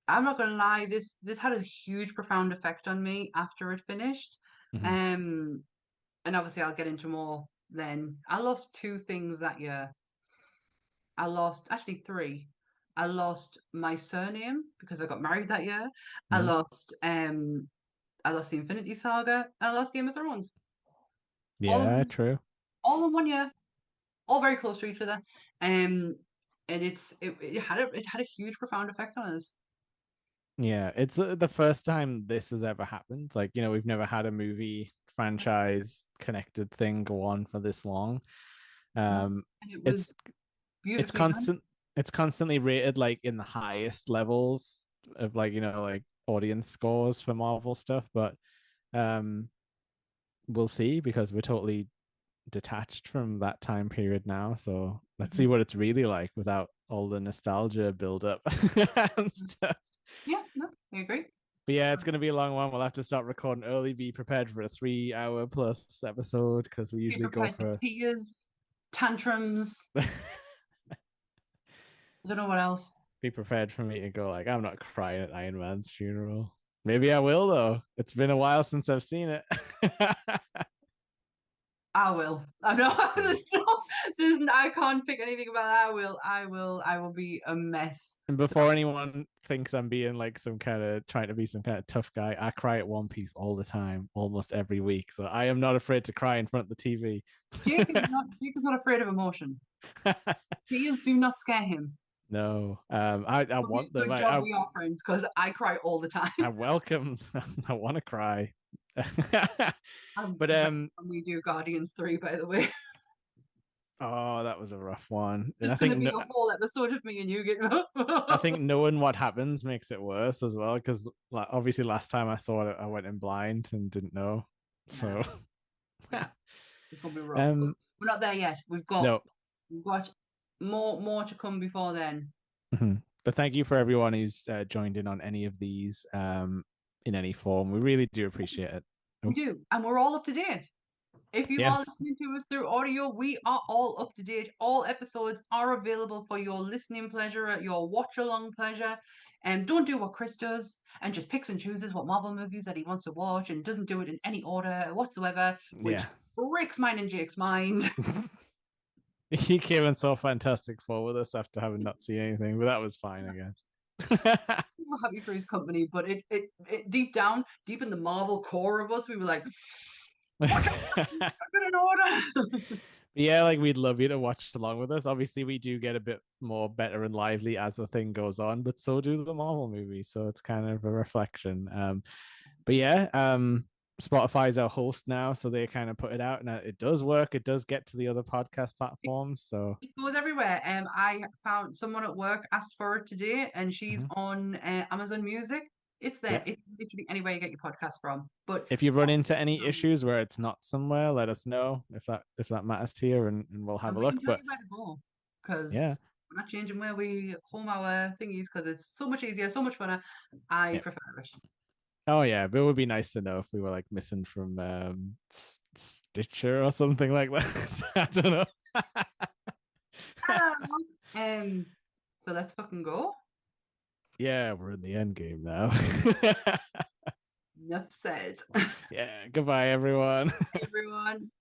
I'm not gonna lie, this had a huge, profound effect on me after it finished. Mhm. Um, and obviously I'll get into more then. I lost two things that year. I lost actually three. I lost my surname because I got married that year. I Mhm. lost I lost the Infinity Saga, and I lost Game of Thrones. All Yeah, in true. all in 1 year, all very close to each other. And it had a huge, profound effect on us. Yeah, it's the first time this has ever happened. Like, we've never had a movie franchise connected thing go on for this long. No, Um, and it it's was it's beautifully done. constant. It's constantly rated like in the highest levels of like like audience scores for Marvel stuff, but um, we'll see because we're totally detached from that time period now. So let's see Mhm. what it's really like without all the nostalgia build up and stuff. Yeah, no, I agree. But yeah, it's going to be a long one. We'll have to start recording early. Be prepared for a 3 hour plus episode because we Be usually go prepared for for. tears, tantrums. I don't know what else. Be prepared for me to go like, I'm not crying at Iron Man's funeral. Maybe I will though. It's been a while since I've seen it. I will. I'm not. See. I can't pick anything about that. I will be a mess. And So before anyone thinks I'm being like some kind of trying to be some kind of tough guy, I cry at One Piece all the time, almost every week. So I am not afraid to cry in front of the TV. Jake is not afraid of emotion. Tears do not scare him. No, I Probably want a them. good job we are friends because I cry all the time. I welcome. I want to cry. I'm But dreading when we do Guardians 3, by the way. oh, that was a rough one. And There's I going to think be no, a whole episode of me and you getting. I think knowing what happens makes it worse as well because like obviously last time I saw it I went in blind and didn't know. Yeah, So yeah, it's going to be rough. But um we're not there yet. no. We've got more to come before then. Mhm. But thank you for everyone who's joined in on any of these in any form. We really do appreciate it. We Oh, do, and we're all up to date. If you are yes. listening to us through audio, we are all up to date. All episodes are available for your listening pleasure, your watch along pleasure. And don't do what Chris does and just picks and chooses what Marvel movies that he wants to watch and doesn't do it in any order whatsoever, which Yeah. breaks mine and Jake's mind. He came in so fantastic for with us after having not seen anything, but that was fine, I guess. We're happy for his company, but it deep down, deep in the Marvel core of us, we were like, watch it in order. Yeah, like we'd love you to watch along with us. Obviously, we do get a bit more better and lively as the thing goes on, but so do the Marvel movies. So it's kind of a reflection. But yeah, Spotify's our host now, so they kind of put it out, and it does work. It does get to the other podcast platforms. So It goes everywhere. I found someone at work asked for it today, and she's mhm. on Amazon Music. It's there. Yeah, It's literally anywhere you get your podcast from. But if you run into any um, issues where it's not somewhere, let us know if that matters to you, and we'll have and a we can look. tell But you where to go yeah, because we're not changing where we home our thingies because it's so much easier, so much funner. I yeah. prefer it. Oh yeah, but it would be nice to know if we were like missing from Stitcher or something like that. I don't know. Um, so let's fucking go. Yeah, we're in the end game now. Enough said. Yeah, goodbye everyone. Everyone.